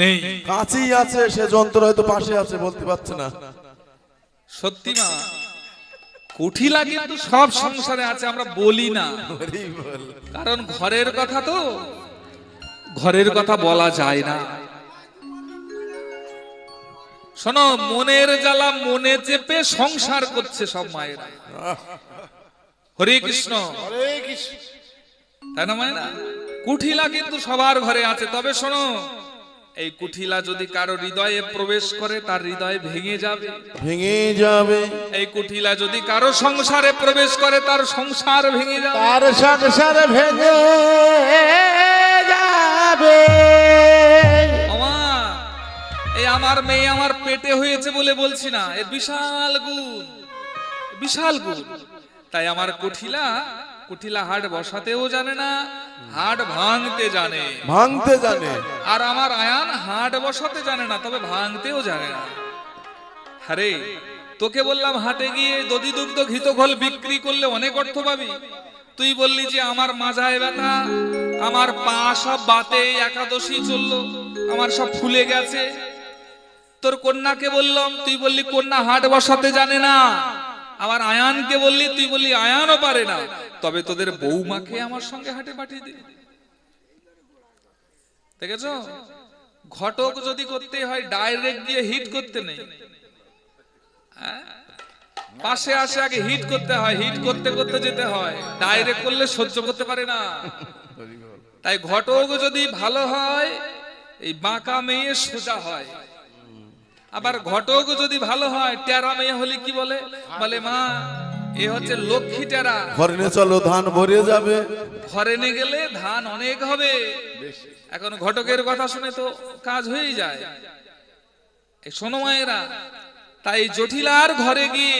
নেই। কাছেই আছে, সে যন্ত্র হয়তো পাশে আছে, বলতে পারছে না। সত্যি মা, কুঠিলা কিন্তু সব সংসারে আছে, আমরা বলি না, কারণ ঘরের কথা তো, ঘরের কথা বলা যায় না। শোনো, মনের জ্বালা মনে চেপে সংসার করছে সব মায়েরা। হরে কৃষ্ণ, হরে কৃষ্ণ। তাই না মায়েরা? কুঠিলা কিন্তু সবার ঘরে আছে। তবে শোনো, এই কুঠিলা যদি কারো হৃদয়ে প্রবেশ করে তার হৃদয় ভেঙে যাবে, ভেঙে যাবে। এই কুঠিলা যদি কারো সংসারে প্রবেশ করে তার সংসার ভেঙে যাবে, তার সংসার ভেঙে যাবে। ওমা, এই আমার মেয়ে আমার পেটে হয়েছে বলে বলছি না, এর বিশাল গুণ, বিশাল গুণ। তাই আমার কুঠিলা কুটিলা হাট বসাতেও জানে না, হাট ভাঙতে জানে। ভাঙতে জানে। আর আমার আয়ান হাট বসাতে জানে না, তবে ভাঙতেও জানে না। আরে তোকে বললাম হাটে গিয়ে দধি দুগ্ধ ঘিত ঘোল বিক্রি করলে অনেক অর্থ পাবি। তুই বললি যে আমার মাজায় ব্যথা, আমার পা সব বাতে, একাদশী চললো, আমার সব ফুলে গেছে। তোর কন্যাকে বললাম, তুই বললি কন্যা হাট বসাতে জানে না। আবার আয়ানকে বললি, তুই বললি আয়ানও পারে না। তবে তোদের বৌমাকে আমার সঙ্গে হাটে পাঠিয়ে দে। দেখেছ, ঘটক যদি করতে হয় ডাইরেক্ট গিয়ে হিট করতে নেই, পাশে আসে আগে হিট করতে হয়, হিট করতে করতে যেতে হয়। ডাইরেক্ট করলে সহ্য করতে পারে না। তাই ঘটক যদি ভালো হয়, এই বাঁকা মেয়ে সোজা হয়। আবার ঘটক যদি ভালো হয়, টেরা মেয়ে হলে কি বলে? বলে মা এ হচ্ছে লক্ষ্মী টেরা, ঘরে নিয়ে চলো ধান ভরে যাবে। ঘরে নিয়ে গেলে ধান অনেক হবে। এখন ঘটকের কথা শুনে তো কাজ হয়ে যায়। এই শোনো মায়েরা, তাই জটিলার ঘরে গিয়ে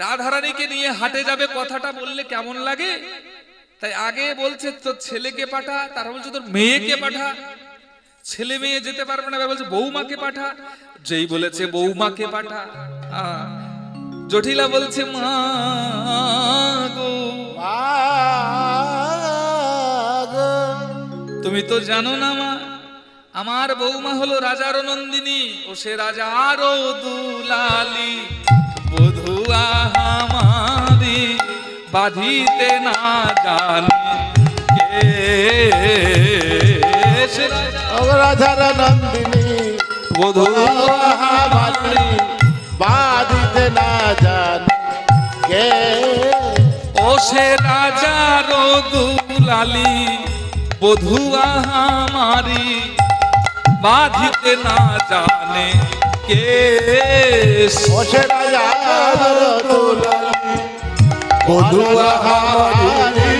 রাধারানীকে নিয়ে হাটে যাবে কথাটা বললে কেমন লাগে? তাই আগে বলছে তোর ছেলেকে পাঠা, তারা বলছে তোর মেয়েকে পাঠা। ছেলে মেয়ে যেতে পারবে না, বলছে বৌমাকে পাঠা। যেই বলেছে বৌমাকে পাঠা, জটিলা বলছে মা গো, তুমি তো জানো না মা, আমার বৌমা হলো রাজার নন্দিনী, ও সে রাজার দুলালি, বধুয়া আমারি বাঁধিতে না জানে কে। সে রাজার নন্দিনী বধুয়া আমারি বাঁধিতে না জানে কে। ও সে রাজার দুলালি, বধুয়া আমারি বাঁধিতে না জানে কে। ও সে রাজার দুলালি, বধুয়া আমারি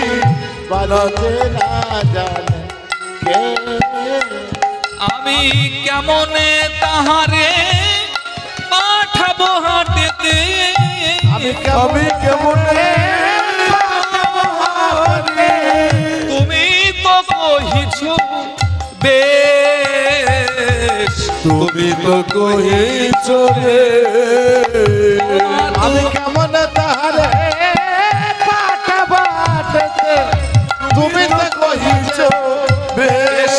বাঁধিতে না জানে কে। আমি কেমনে তাহারে পাঠাবো হাটেতে, আমি কেমন তুমি তো কহিছো বেশ, তুমি তো কহিছো রে। আমি কেমন তাহারে পাঠাবো হাটেতে, তুমি তো কহিছো বেশ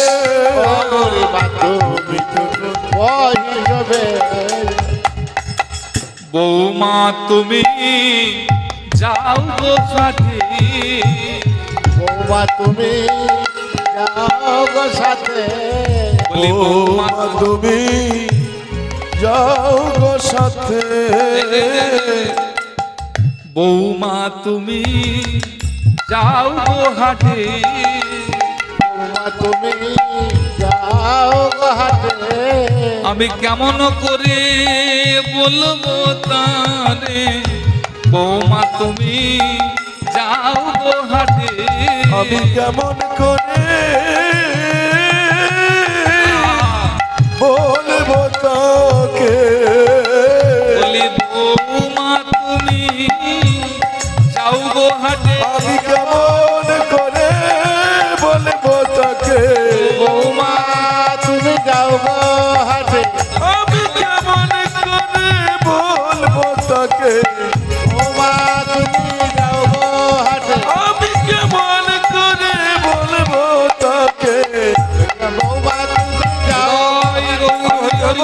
তুমি তো কহিছো বেশ। বৌমা তুমি যাও গো সাথী, বৌমা তুমি যাও গো সাথে। বলি বৌমা তুমি যাও গো সাথে। বৌমা তুমি যাও গো হাটে, বৌমা তুমি যাও গো হাটে। আমি কেমন করে বলবো তারে, বৌমা তুমি যাও গো হাটে। আমি কেমন করে বলবো তাকে। বলি বৌমা তুমি যাও গো হাটে। আমি কেমন করে বলবো তাকে। বৌমা তুমি যাও গো হাটে। আমি কেমন করে বলবো তাকে। বৌমা তুমি যাও গো হাটে। আমি কেমন করে বলবো তাকে। বৌমা তুমি যাও, জয় গৌরী হরি বল।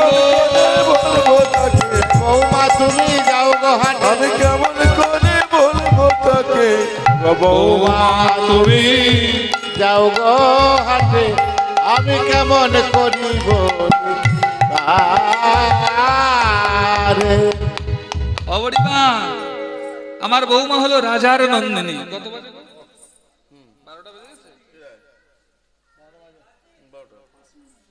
বলবো তাকে। বৌমা তুমি যাও গো হাটে। আমি কেমন করে বলবো তাকে। বৌমা তুমি যাও গো হাটে, আমি কেমন করিব তারে। অবরিমা, আমার বৌমা হলো রাজার নন্দিনী।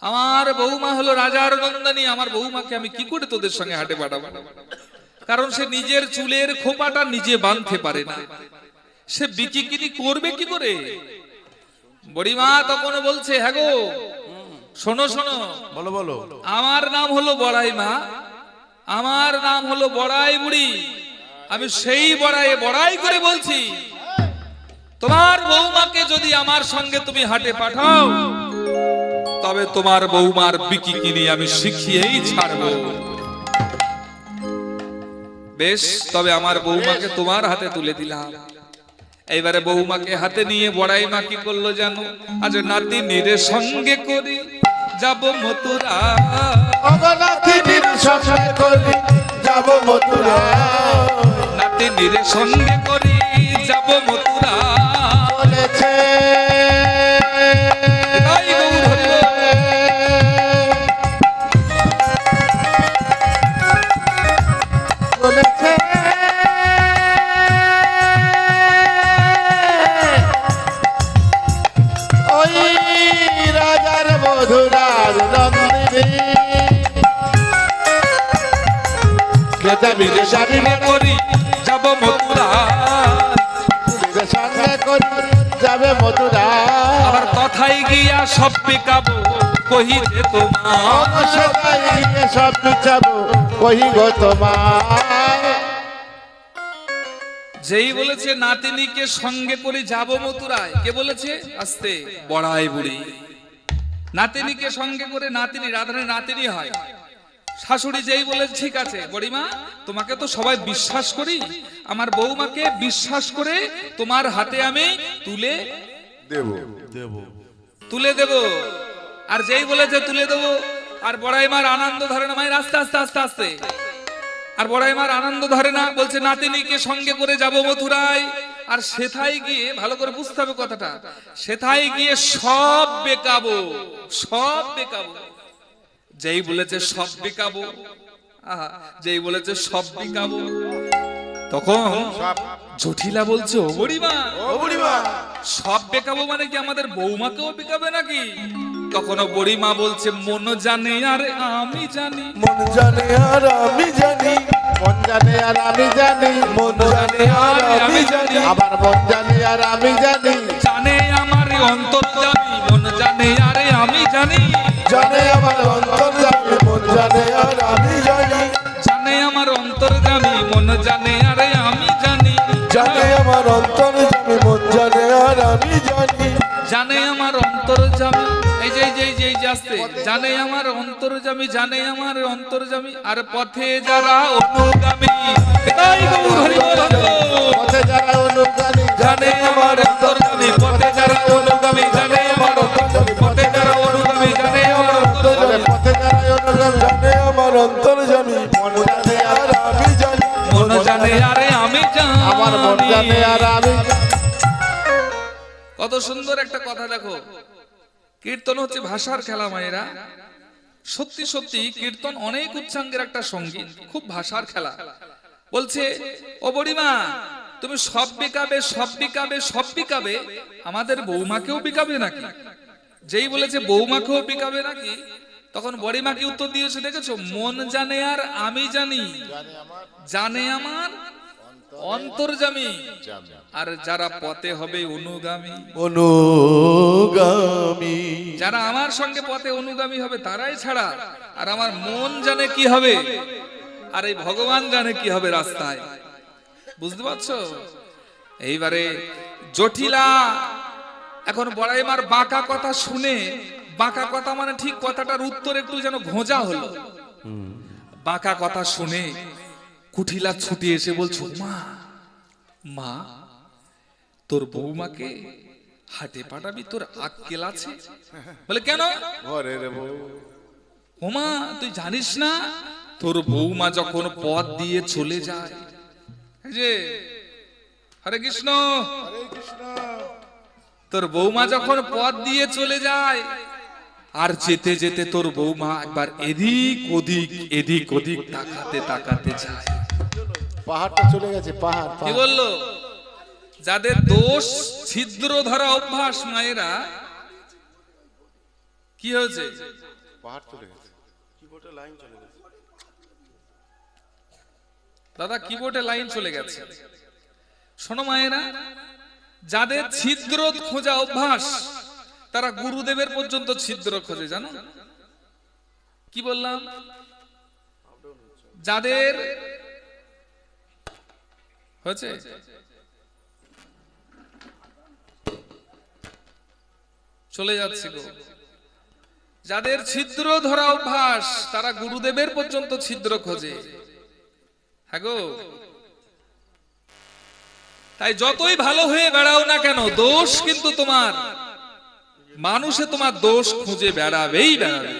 আমার বৌমা হলো রাজার নন্দিনী। আমার বৌমাকে আমি কি করে তোদের সঙ্গে হাটে পাঠাবো? কারণ সে নিজের চুলের খোপাটা নিজে বাঁধতে পারে না, সে বিকিকিনি করবে কি করে? বড়িমা তখন বলছে, হ্যাঁ গো শোনো শোনো, বলো বলো। আমার নাম হলো বড়াই মা, আমার নাম হলো বড়াই বুড়ি। আমি সেই বড়াই বড়াই করে বলছি, তোমার বৌমাকে যদি আমার সঙ্গে তুমি হাটে পাঠাও, তবে তোমার বৌমার বিকিকিনি আমি শিখিয়েই ছাড়বো। বেশ, তবে আমার বৌমাকে তোমার হাতে তুলে দিলাম। এইবারে বৌমাকে হাতে নিয়ে বড়াই মা কি করলো জানো? আজ নাতিনির সঙ্গে করি যাব মথুরা। নাতিনির সঙ্গে করি যাব মথুরা। নাতিনির সঙ্গে করি যাব মথুরা। বলেছে তাই গৌর হরি বল। বলেছে ওই রাজার মধুরাজ নন্দিনী নাতিনির সঙ্গে করি যাব মথুরা। সঙ্গে করি যাবে মধুরা। আবার কথাই গিয়া সব পিকাবো কহি যে তোমার। সেটাই নিয়ে সব পিছাবো কহি গো তোমার। যেই বলেছে নাতিনিকে সঙ্গে করে যাব মথুরায়, কে বলেছে? আস্তে, বড়াই বুড়ি। নাতিনিকে সঙ্গে করে, নাতিনি রাধারানী নাতিনি হয়। শাশুড়ি যেই বলে ঠিক আছে বড়িমা, তোমাকে তো সবাই বিশ্বাস করি, আমার বৌমাকে বিশ্বাস করে তোমার হাতে আমি তুলে দেব। আর যেই বলেছে তুলে দেব, আর বড়াইমার আনন্দ ধরে না, মায়ের আস্তে আস্তে আস্তে আস্তে। আর বড়াইমার আনন্দ ধরে না, বলছে নাতিনিকে সঙ্গে করে যাব মথুরায়। আর সেথায় গিয়ে, ভালো করে বুঝতে হবে কথাটা, সেথায় গিয়ে সব বেকাবো, সব বেকাবো। যেই বলেছে সব বিকাবো, যেই বলেছে সব বিকাবো, তখন জটিলা বলছে ও বুড়িমা, সব বেকাবো মানে কি আমাদের বৌমাকেও বেকাবে নাকি? তখন বুড়িমা বলছে মন জানে আর আমি জানি, মন জানে আর আমি জানি, মন জানে আর আমি জানি, মন জানে আর আমি জানি, আমার মন জানে আর আমি জানি। জানে আমার অন্তর্যামী, মন জানে আরে আমি জানি, জানে আমার অন্তর্যামী, মন জানে আর আমি জানি, জানে আমার অন্তর্যামী, মন জানে আরে আমি জানি, জানে আমার অন্তর্যামী, মন জানে আর আমি জানি, জানে আমার অন্তর্যামী। এই যে আসতে, জানে আমার অন্তর্যামী, জানে আমার অন্তর্যামী, আর পথে যারা অনুগামী, তাই গৌর হরি বল। পথে যারা অনুগামী, জানে আমার অন্তর্যামী, পথে যারা অনুগামী, জানে আমার অন্তর্যামী, পথে যারা অনুগামী, জানে আমার অন্তর্যামী, পথে যারা অনুগামী, জানে আমার অন্তর্যামী, মন জানে আর আমি জানি, মন জানে আরে আমি জানি, আমার মন জানে আর আমি জানি। কত সুন্দর একটা কথা দেখো। কীর্তন হচ্ছে ভাষার খেলা মায়েরা। সত্যি সত্যি কীর্তন অনেক উচ্চাঙ্গের একটা সঙ্গীত, খুব ভাষার খেলা। বলছে ও বড়িমা, তুমি সব বিকাবে, সব বিকাবে, সব বিকাবে, আমাদের বৌমাকেও বিকাবে নাকি? যেই বলেছে বৌমাকেও বিকাবে নাকি, তখন বড়িমা কি উত্তর দিয়েছে দেখেছো? মন জানে আর আমি জানি, জানে আমার অন্তর্যামী, আর যারা পথে হবে অনুগামী, অনুগামী, যারা আমার সঙ্গে পথে অনুগামী হবে তারাই ছাড়া। আর আমার মন জানে কি হবে, আর এই ভগবান জানে কি হবে রাস্তায়। বুঝতে পারছো? এইবারে জটিলা এখন বড়াইমার বাঁকা কথা শুনে, বাঁকা কথা মানে ঠিক কথাটার উত্তর একটু যেন ঘোঁজা হলো। বাঁকা কথা শুনে কুঠিলা ছুটে এসে বলছো, মা তোর বৌমাকে হাটে পাঠাবি, তোর আক্কেল আছে? বলে কেন? ওমা তুই জানিস না, তোর বৌমা যখন পথ দিয়ে চলে যায়, যে হরে কৃষ্ণ, তোর বৌমা যখন পথ দিয়ে চলে যায়, আর যেতে যেতে তোর বৌমা একবার এদিক ওদিক তাকাতে তাকাতে যায়। পাহাড়টা চলে গেছে, পাহাড়। কি বললো? যাদের দোষ ছিদ্র ধরা অভ্যাস মায়েরা, কি হয়েছে? পাহাড় চলে গেছে। দাদা কিবোর্ডে লাইন চলে গেছে। শোনো মায়েরা, যাদের ছিদ্র খোঁজা অভ্যাস, তারা গুরুদেবের পর্যন্ত ছিদ্র খোঁজে, জানো? কি বললাম? যাদের হয়েছে চলে যাচ্ছে গো। যাদের ছিদ্র ধরা অভ্যাস তারা গুরুদেবের পর্যন্ত ছিদ্র খোঁজে। হ্যাঁ গো, তাই যতই ভালো হয়ে বেড়াও না কেন, দোষ কিন্তু তোমার, মানুষে তোমার দোষ খুঁজে বেড়াবেই বেড়াবে।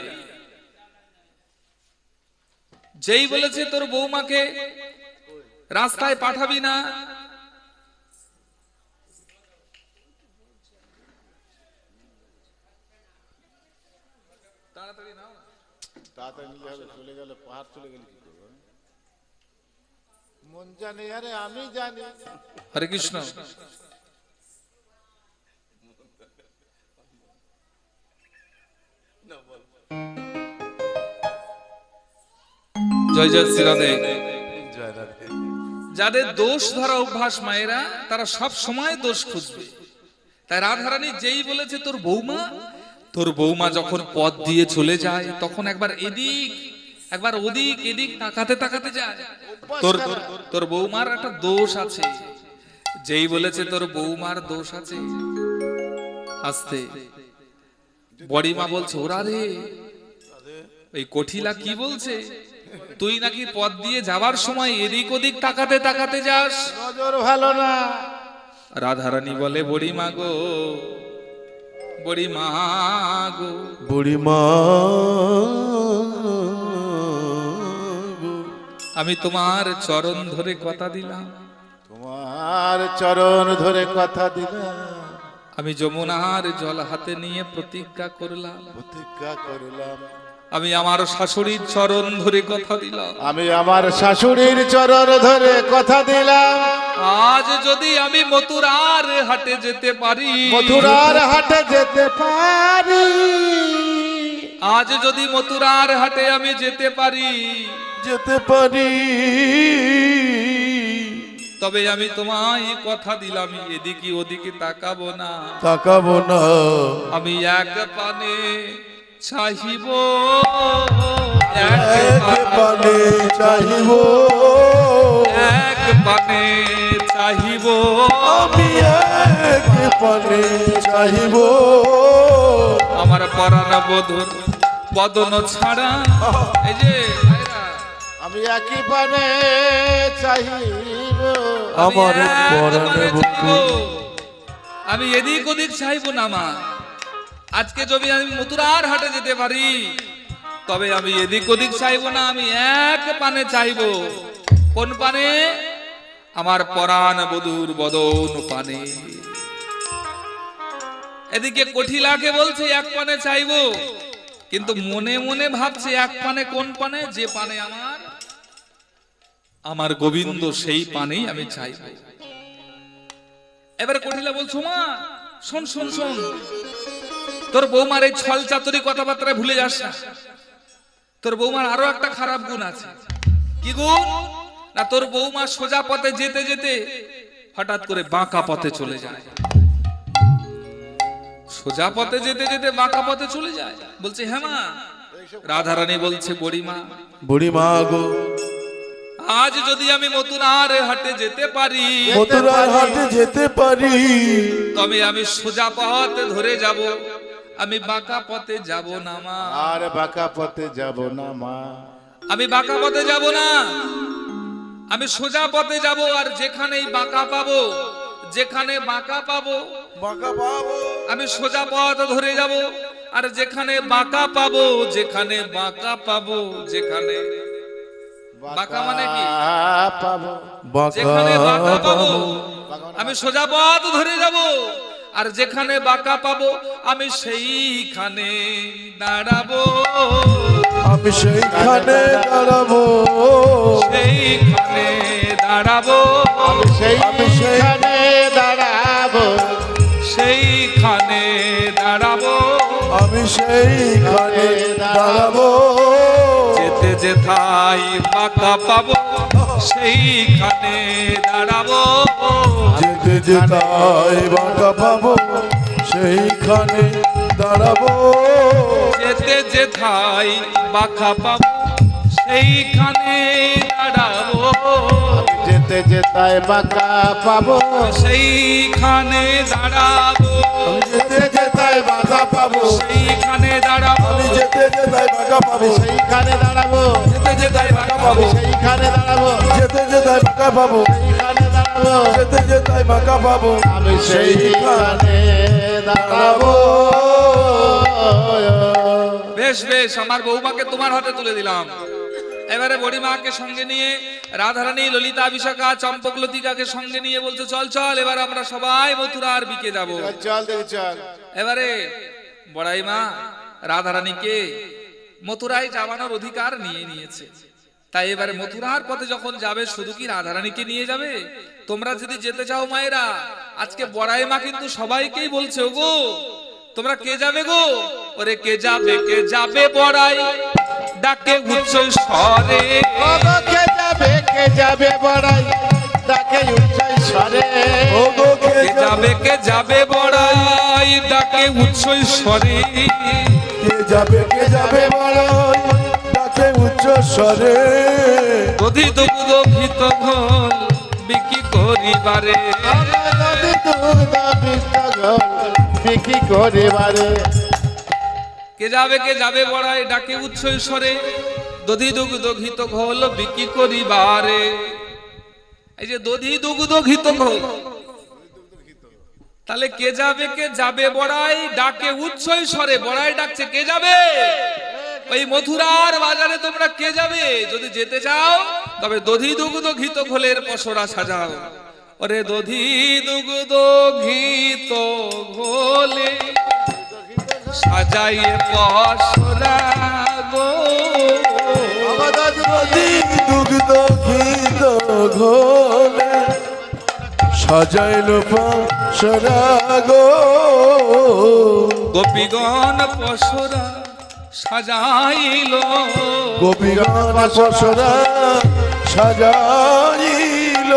যেই বলেছে তোর বৌমাকে রাস্তায় পাঠাবি না, তাড়াতাড়ি নিলে হবে, চলে গেলে পাহাড় চলে গেলে কি করবো? মন জানে, আরে আমি জানি। হরে কৃষ্ণ। জয় জয় শ্রী রাধে। জয় রাধে। যাদের দোষ ধরা অভ্যাস মায়েরা, তারা সব সময় দোষ খুঁজবে। তাই রাধারানী যেই বলেছে তোর বৌমা যখন পথ দিয়ে চলে যায়, তখন একবার এদিক একবার ওদিক এদিক তাকাতে তাকাতে যায়। তোর বৌমার একটা দোষ আছে। যেই বলেছে তোর বৌমার দোষ আছে, আস্তে বড়িমা বলছে, ওরা রে ওই কঠিলা কি বলছে, তুই নাকি পথ দিয়ে যাবার সময় এদিক ওদিক তাকাতে তাকাতে যাস, নজর ভালো না। রাধারানী বলে, বড়িমা গো, বড়িমা গো, বুড়িমা আমি তোমার চরণ ধরে কথা দিলাম, তোমার চরণ ধরে কথা দিলাম, আমি যমুনার জল হাতে নিয়ে প্রতিজ্ঞা করলাম, প্রতিজ্ঞা করলাম, আমি আমার শাশুড়ির চরণ ধরে কথা দিলাম, আমি আমার শাশুড়ির চরণ ধরে কথা দিলাম, আজ যদি আমি মথুরার হাটে যেতে পারি, মথুরার হাটে যেতে পারি, আজ যদি মথুরার হাটে আমি যেতে পারি, যেতে পারি, তবে আমি তোমায় কথা দিলাম, এদিকে ওদিকে তাকাবো না, তাকাবো না, আমি এক পানে চাহিব, এক পানে চাহিব, এক পানে চাহিব, আমি এক পানে চাহিব, আমার পরাণ বধুর বদন ছাড়া। এই যে ভাইরা, আমি একই পানে চাহিব, আমার আমি এক পরাণে পানে বধূ। চাইবো, আমি এদিক ওদিক চাইবো না মা। আজকে যদি আমি মথুরার হাটে যেতে পারি, তবে আমি এদিক ওদিক চাইবো না, আমি এক পানে চাইবো। কোন পানে? আমার পরাণ বধূর বদন পানে। এদিকে কঠিলাকে বলছে এক পানে চাইবো, কিন্তু মনে মনে ভাবছে এক পানে কোন পানে? যে পানে আমার গোবিন্দ, সেই পানেই আমি চাইবো। এবারে কঠিলা বলছো, মা শোন শোন শোন, তোর বৌমার এই ছল চাতুরি কথাবার্তা ভুলে যাস না। তোর বৌমার আরো একটা খারাপ গুণ আছে। কি গুণ? না, তোর বৌমা সোজা পথে যেতে যেতে হঠাৎ করে বাঁকা পথে চলে যায়। সোজা পথে যেতে যেতে বাঁকা পথে চলে যায়। বলছে, হ্যাঁ মা। রাধারানী বলছে, বড়িমা, বুড়িমা গো, আজ যদি আমি মথুরার হাটে যেতে পারি, মথুরার হাটে যেতে পারি, তবে আমি সোজা পথ ধরে যাব, আমি বাঁকা পথে যাব না মা। আর বাঁকা পথে যাব না মা, আমি বাঁকা পথে যাব না, আমি সোজা পথে যাব। আর যেখানেই বাঁকা পাবো, যেখানে বাঁকা পাবো, বাঁকা পাবো, আমি সোজা পথ ধরে যাব। আর যেখানে বাঁকা পাবো, যেখানে বাঁকা পাবো, যেখানে বাঁকা মানে কি? পাবো, যেখানে বাঁকা পাবো, বাঁকা আমি সোজা পথ ধরে যাব। আর যেখানে বাঁকা পাবো, আমি সেইখানে দাঁড়াবো, আমি সেইখানে দাঁড়াবো, সেইখানে দাঁড়াবো, সেইখানে দাঁড়াবো, সেইখানে দাঁড়াবো, আমি সেইখানে দাঁড়াবো, যেতে যেথায় বাঁকা পাবো, সেইখানে দাঁড়াবো, যেতে যেতাই বাঁকা পাবো, সেইখানে দাঁড়াবো, যেতে যেথায় বাঁকা পাবো, সেইখানে দাঁড়াবো, যেতে যেতায় বাঁকা পাবো, সেইখানে দাঁড়াবো, যেতে যেতায় যেথায় বাধা পাবো, সেইখানে দাঁড়াবো, আমি যেতে যেতায় বাঁকা পাবো, সেইখানে দাঁড়াবো, যেতে যেতায় বাঁকা পাবো, সেইখানে দাঁড়াবো, যেতে যেতায় বাঁকা পাবো, সেইখানে দাঁড়াবো, যেতে যেতায় বাঁকা পাবো, আমি সেইখানে দাঁড়াবো। বেশ বেশ, আমার বৌমাকে তোমার হাতে তুলে দিলাম। এবারে বড়িমাকে সঙ্গে নিয়ে রাধারানী, ললিতা, বিশাখা, চম্পক, লতিকাকে সঙ্গে নিয়ে বলছে চল চল, এবার আমরা সবাই মথুরার বিকে যাব। চল দেখি চল। এবারে বড়াই মা রাধারানীকে মথুরায় যাওয়ানোর অধিকার নিয়ে নিয়েছে। তাই এবারে মথুরার পথে যখন যাবে, শুধু কি রাধারানীকে নিয়ে যাবে? তোমরা যদি যেতে চাও মায়েরা, আজকে বড়াই মা কিন্তু সবাইকেই বলছে, ওগো তোমরা কে যাবে গো? ওরে কে যাবে বড়াই ডাকে উচ্চ স্বরে, ওগো কে যাবে বড়াই ডাকে উচ্চ স্বরে, ওগো কে কে যাবে বড়াই ডাকে উচ্চ স্বরে, কে যাবে বড়াই ডাকে উচ্চ স্বরে, দধি দুগ্ধ ঘিত ঘোল বিক্রি করিবারে, নদী দুগ্ধ বিস্তগল বিক্রি করিবারে। কে যাবে বড়াই ডাকে উচ্চ স্বরে, দধি দুগ্ধ ঘিত ঘোল বিক্রি করিবারে। এই যে দধি দুগ্ধ ঘিত ঘোল, তাহলে কে যাবে বড়াই ডাকে উচ্চ স্বরে, বড়াই ডাকছে কে যাবে? ওই মথুরার বাজারে তোমরা কে যাবে? যদি যেতে চাও তবে দধি দুগ্ধ ঘিত ঘোলের পসরা সাজাও। ওরে দধি দুগ্ধ ঘিত ঘোলে সাজাইয়ে পসরা গো, নদী দুগ্ধ ঘিত ঘোলে সাজাইল পসরা গো, গোপীগণ পসরা সাজাইল, গোপীগণ পসরা সাজাইল,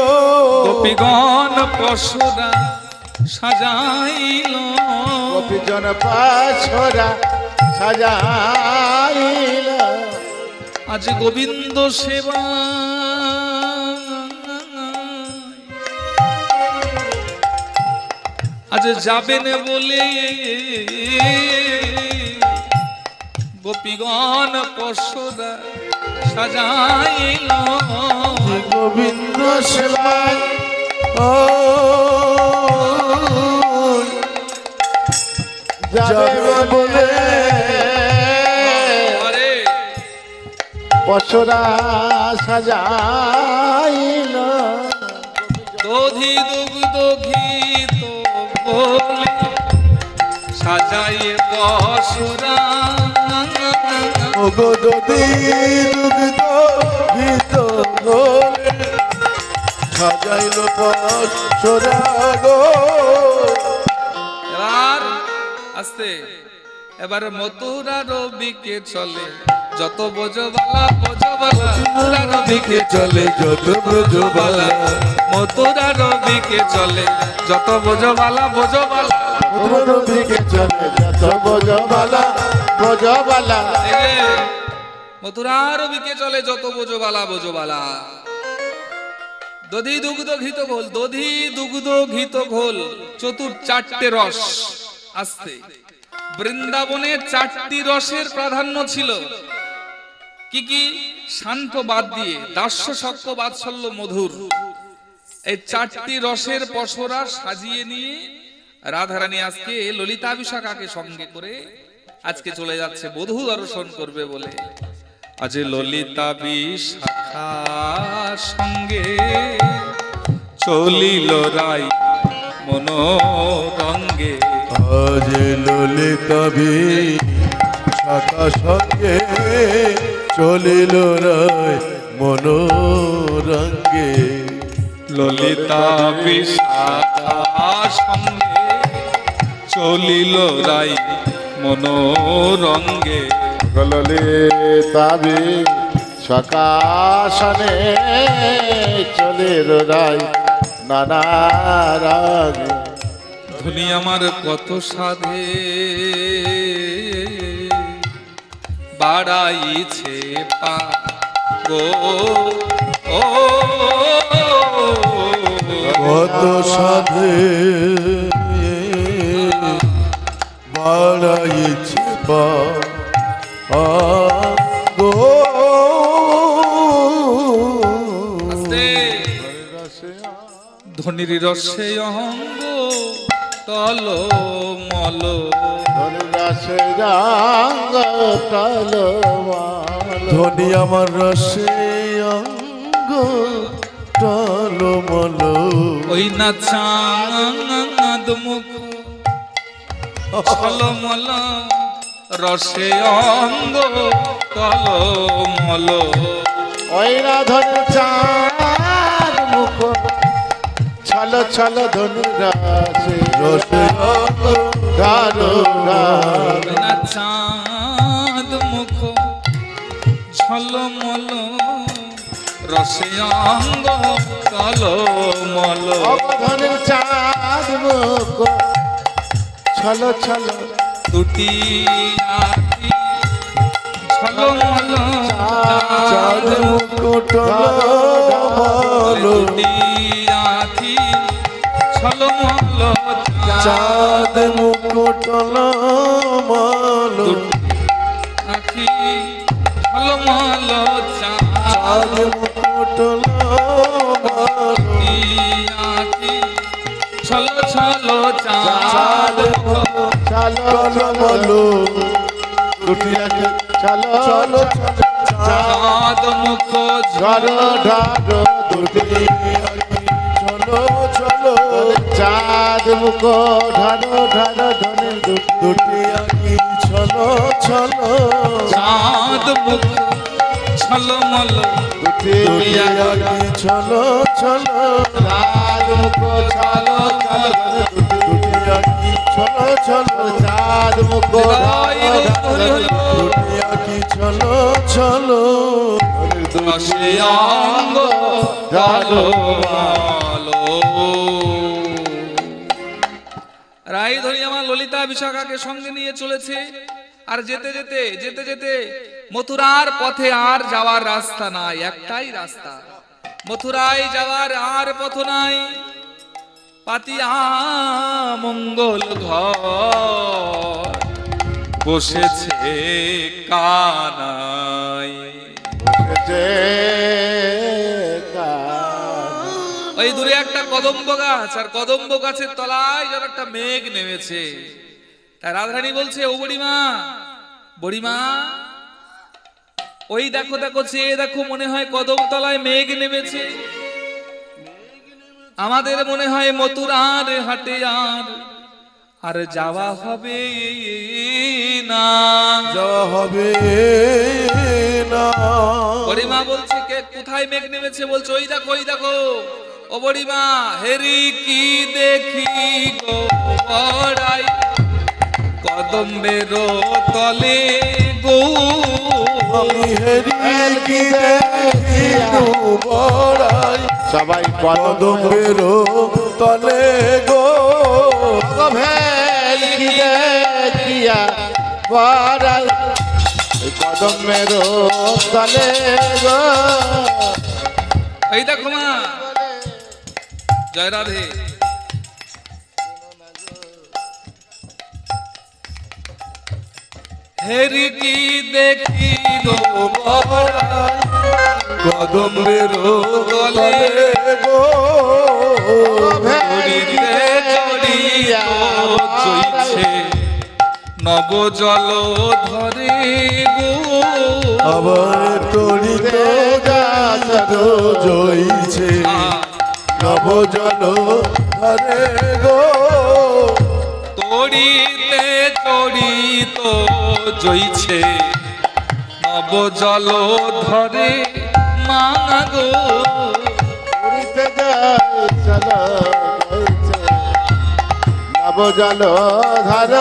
গোপীগণ পসরা সাজাইল, গোপীজন পাছরা সাজাইল। আজ গোবিন্দ সেবা আজ যাবেন বলে গোপীগণ পসরা সাজাইল, গোবিন্দ সেবায় যাবে বলে আরে পসরা সাজাইল, দধি দুগ্ধ ঘিত বলে সাজাইয়ে পসরা, ওগো দধি দুগ্ধ ঘিত ঘোলে সাজাইল পসরা গো। এবার আস্তে, এবার মথুরা রবিকে চলে যত বোঝবালা, মথুরা রবিকে চলে যত ব্রজবালা, মথুরা রবিকে চলে যত বোঝবালা, দিকে চলে যত বোঝবালা বোঝবালা। মথুরা রবিকে চলে যত বোঝবালা। দধি দুগ্ধ ঘিত ঘোল, দধি দুগ্ধ ঘিত ঘোল চারটে রস। আসতে, বৃন্দাবনে চারটি রসের প্রাধান্য ছিল। কি কি? শান্ত বাদ দিয়ে দাস্য সক্ষ বাৎসল্য মধুর, এই চারটি রসের পসরা সাজিয়ে নিয়ে রাধারানী আজকে ললিতা বিশাখাকে সঙ্গে করে আজকে চলে যাচ্ছে বধূ দর্শন করবে বলে। আজ ললিতা বিশাখা সঙ্গে চলিল রাই মনোরঙ্গে, আজ ললিতা বিশাখা সঙ্গে চলিল রায় মনোরঙ্গে, ললিতা বিশাখা সঙ্গে চলিল রাই মনোরঙ্গে, ললিতা সকাশনে চলে রাই নানা রাগে। ধনী আমার কত সাধে বাড়াইছে পা গো, ও কত সাধে বাড়াইছে বা গো আস্তে। ধনির রসে অঙ্গ তল মল, রসে রঙ টলমল। ধনী আমার রসে অঙ্গ টলমল। ওই না চাঁদ মুখ ছলমল, রসে অঙ্গ তলমল। ওই রাধন চাঁদ মুখ ছল ছল ধনু রাশে রসে অঙ্গ ঢালো ঢাল। ওই না চাঁদ মুখ ছলমল, রসে অঙ্গ তলমল। অবধন চাঁদ মুখ ছল ছল দুটি আখি ছলমল, চাঁদ মুকুট টলমল। দুটি আখি ছলমল, চাঁদ মুকুট টলমল। আখি ছলমল, চাঁদ মুকুট টলমল। আখি ছল ছল, চাঁদ ছল টলমল। দুটি আঁখি ছল চলো চাঁদ মুখ ঝড় ঢাল দুটি চলো চলো চাঁদ মুখ ঢালো ঢালো ধনের দুটি দুটি আঁকি চলো চলো চাঁদ মুখ ছলমল, দুটি দুটি আঁকি চলো চলো চাঁদ মুখ ছল ছল ধনের দুটি দুটি আঁকি চলো চলো চাঁদ মুখ ঢালো ঢালো দুটি আঁকি চলো চলো রসে অঙ্গ তলমল। রায়ধনী আমার ললিতা বিশাখাকে সঙ্গে নিয়ে চলেছে। আর যেতে যেতে যেতে যেতে মথুরার পথে আর যাওয়ার রাস্তা নাই, একটাই রাস্তা। মথুরায় যাওয়ার আর পথ নাই। পাতিয়া মঙ্গল ঘর বসেছে কানাই। যে কান ওই দূরে একটা কদম্ব গাছ, আর কদম্ব গাছের তলায় যেন একটা মেঘ নেমেছে। তাই রাধারানী বলছে, ও বুড়িমা, বুড়িমা, ওই দেখো দেখো চেয়ে দেখো, মনে হয় কদম তলায় মেঘ নেমেছে। আমাদের মনে হয় মথুরার হাটে আর যাওয়া হবে না। যাওয়া হবে না বুড়িমা বলছে, কে কোথায় মেঘ নেমেছে? বলছে, ওই দেখো ওই দেখো। ও বুড়িমা, হেরি কি দেখি গো বড়াই, কদম্বের তলে গো। আমি হেরি কি দেখি বড়াই সবাই কদমের তলে গো ভেল কি দেখিয়া বড়াই কদমের তলে গো। এই দেখো মা, জয় রাধে। হেরি কি দেখি গো বড়াই, কদমের তলে গো চড়িতে চড়িয়া চইছে নব জল ধরে গো। আবার তড়িত গাছ জইছে নব জল ধরে গো তড়িতে তড়িত জইছে নব জল ধরে মা গো। পুরীতে যাই চলো গইছে নব জল ধার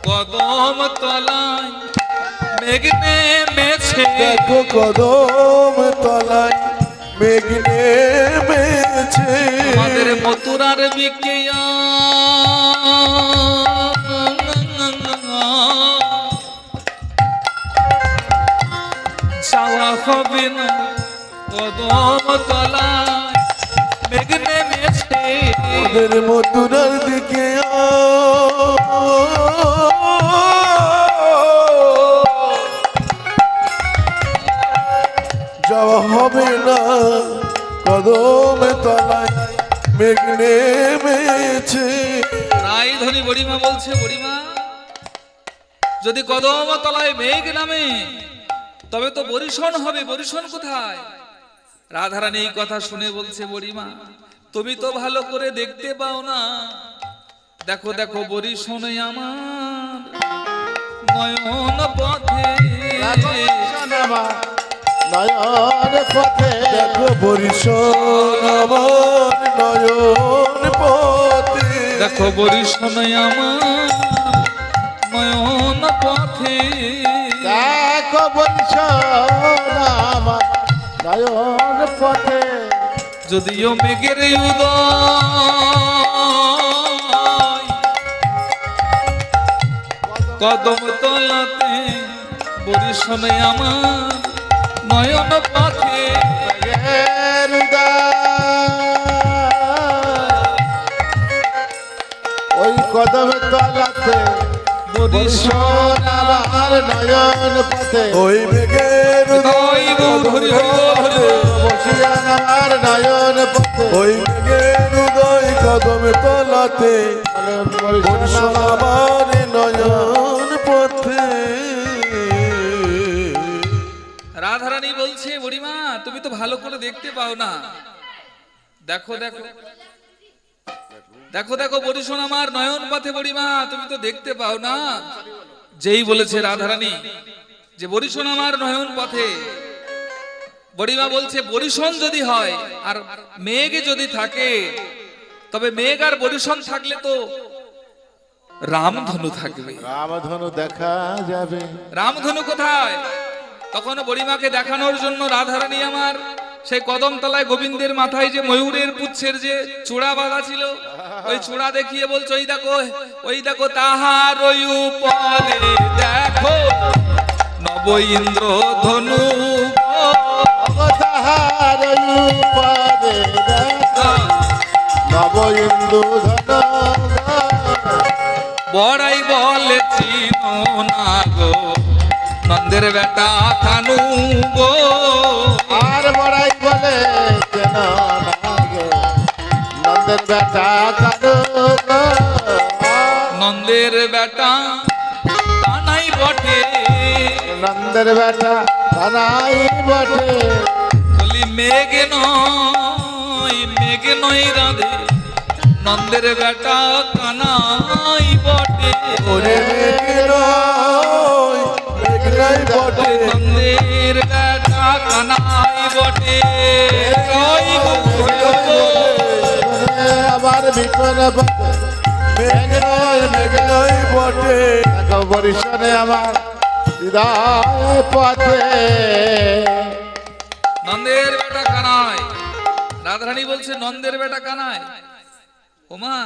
কদম তলায় মেঘ নেমেছে, দেখো কদম তলায় মেঘ নেমেছে আমাদের মথুরার বিকেয়া যাওয়া হবে না। কদম তলায় মেঘ নেমেছে, ওদের মথুরার দিকে যাওয়া হবে না, কদমে তলায় মেঘ নেমেছে। রায়ধনী বুড়িমা বলছে, বুড়িমা যদি কদম তলায় মেঘ নামে তবে তো বরিশন হবে, বরিশন কোথায়? রাধারানী এই কথা শুনে বলছে, বুড়িমা তুমি তো ভালো করে দেখতে পাও না, দেখো দেখো বরিশনে আমার নয়ন পথে। নয়ন পথে দেখো বরিশন আমার নয়ন পথে। দেখো বরিশনে আমার নয়ন পথে। দেখো বরিশন আমার নয়ন পথে। যদিও মেঘের উদয় কদম তলাতে, বরিশনে আমার নয়ন পথে। মেঘের উদয় ওই কদম তলাতে, বরিশন আমার নয়ন পথে। ওই মেঘের হৃদয় বধুরী হরি বসিয়ান আমার নয়ন পথে। ওই মেঘের উদয় কদম তলাতে, বরিশন আমার নয়ন পথে। রাধারানী বলছে, বুড়িমা তুমি তো ভালো করে দেখতে পাও না, দেখো দেখো দেখো দেখো বরিশন আমার নয়ন পথে। বুড়িমা তুমি তো দেখতে পাও না। যেই বলেছে রাধারানী যে বরিশন আমার নয়ন পথে, বুড়িমা বলছে বরিশন যদি হয় আর মেঘ যদি থাকে, তবে মেঘ আর বরিশন থাকলে তো রামধনু থাকবে। রামধনু দেখা যাবে। রামধনু কোথায়? তখন বুড়িমাকে দেখানোর জন্য রাধারানী আমার সেই কদমতলায় গোবিন্দের মাথায় যে ময়ূরের পুচ্ছের যে চূড়া বাঁধা ছিল, ওই চূড়া দেখিয়ে বলছে, ওই দেখো তাহার ওই উপরে দেখো নব ইন্দ্র ধনু। তাহার উপরে দেখো নব ইন্দু ধন। বড়াই বলে চিনো না গো নন্দের বেটা কানু গো। আর বড়াই বলে যেন নাগে নন্দের বেটা কানু গো। নন্দের বেটা কানাই বটে, নন্দের বেটা কানাই বটে। বলি মেঘ নয় রাধে, নন্দের বেটা কানাই বটে। ওরে মেঘ নয়, মেঘ নাই বটে। নন্দের বেটা কানাই বটে। ওই গো, আবার বিপদ পথে মেঘ নয়, মেঘ নাই বটে। দেখো বরিশনে আমার হৃদয় পথে। নন্দের বেটা কানাই। রাধারানী বলছে নন্দের বেটা কানাই। ওমা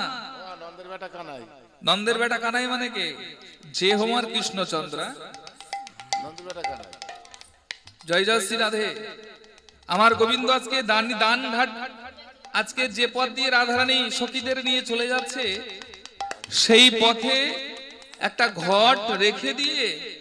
নন্দের বেটা কানাই। নন্দের বেটা কানাই মানে কে? যে হোমার কৃষ্ণচন্দ্র। নন্দের বেটা কানাই। জয় জয় শ্রী রাধে। আমার গোবিন্দ আজকে দান ঘাট, আজকে যে পথ দিয়ে রাধারানী সখীদের নিয়ে চলে যাচ্ছে, সেই পথে একটা ঘট রেখে দিয়ে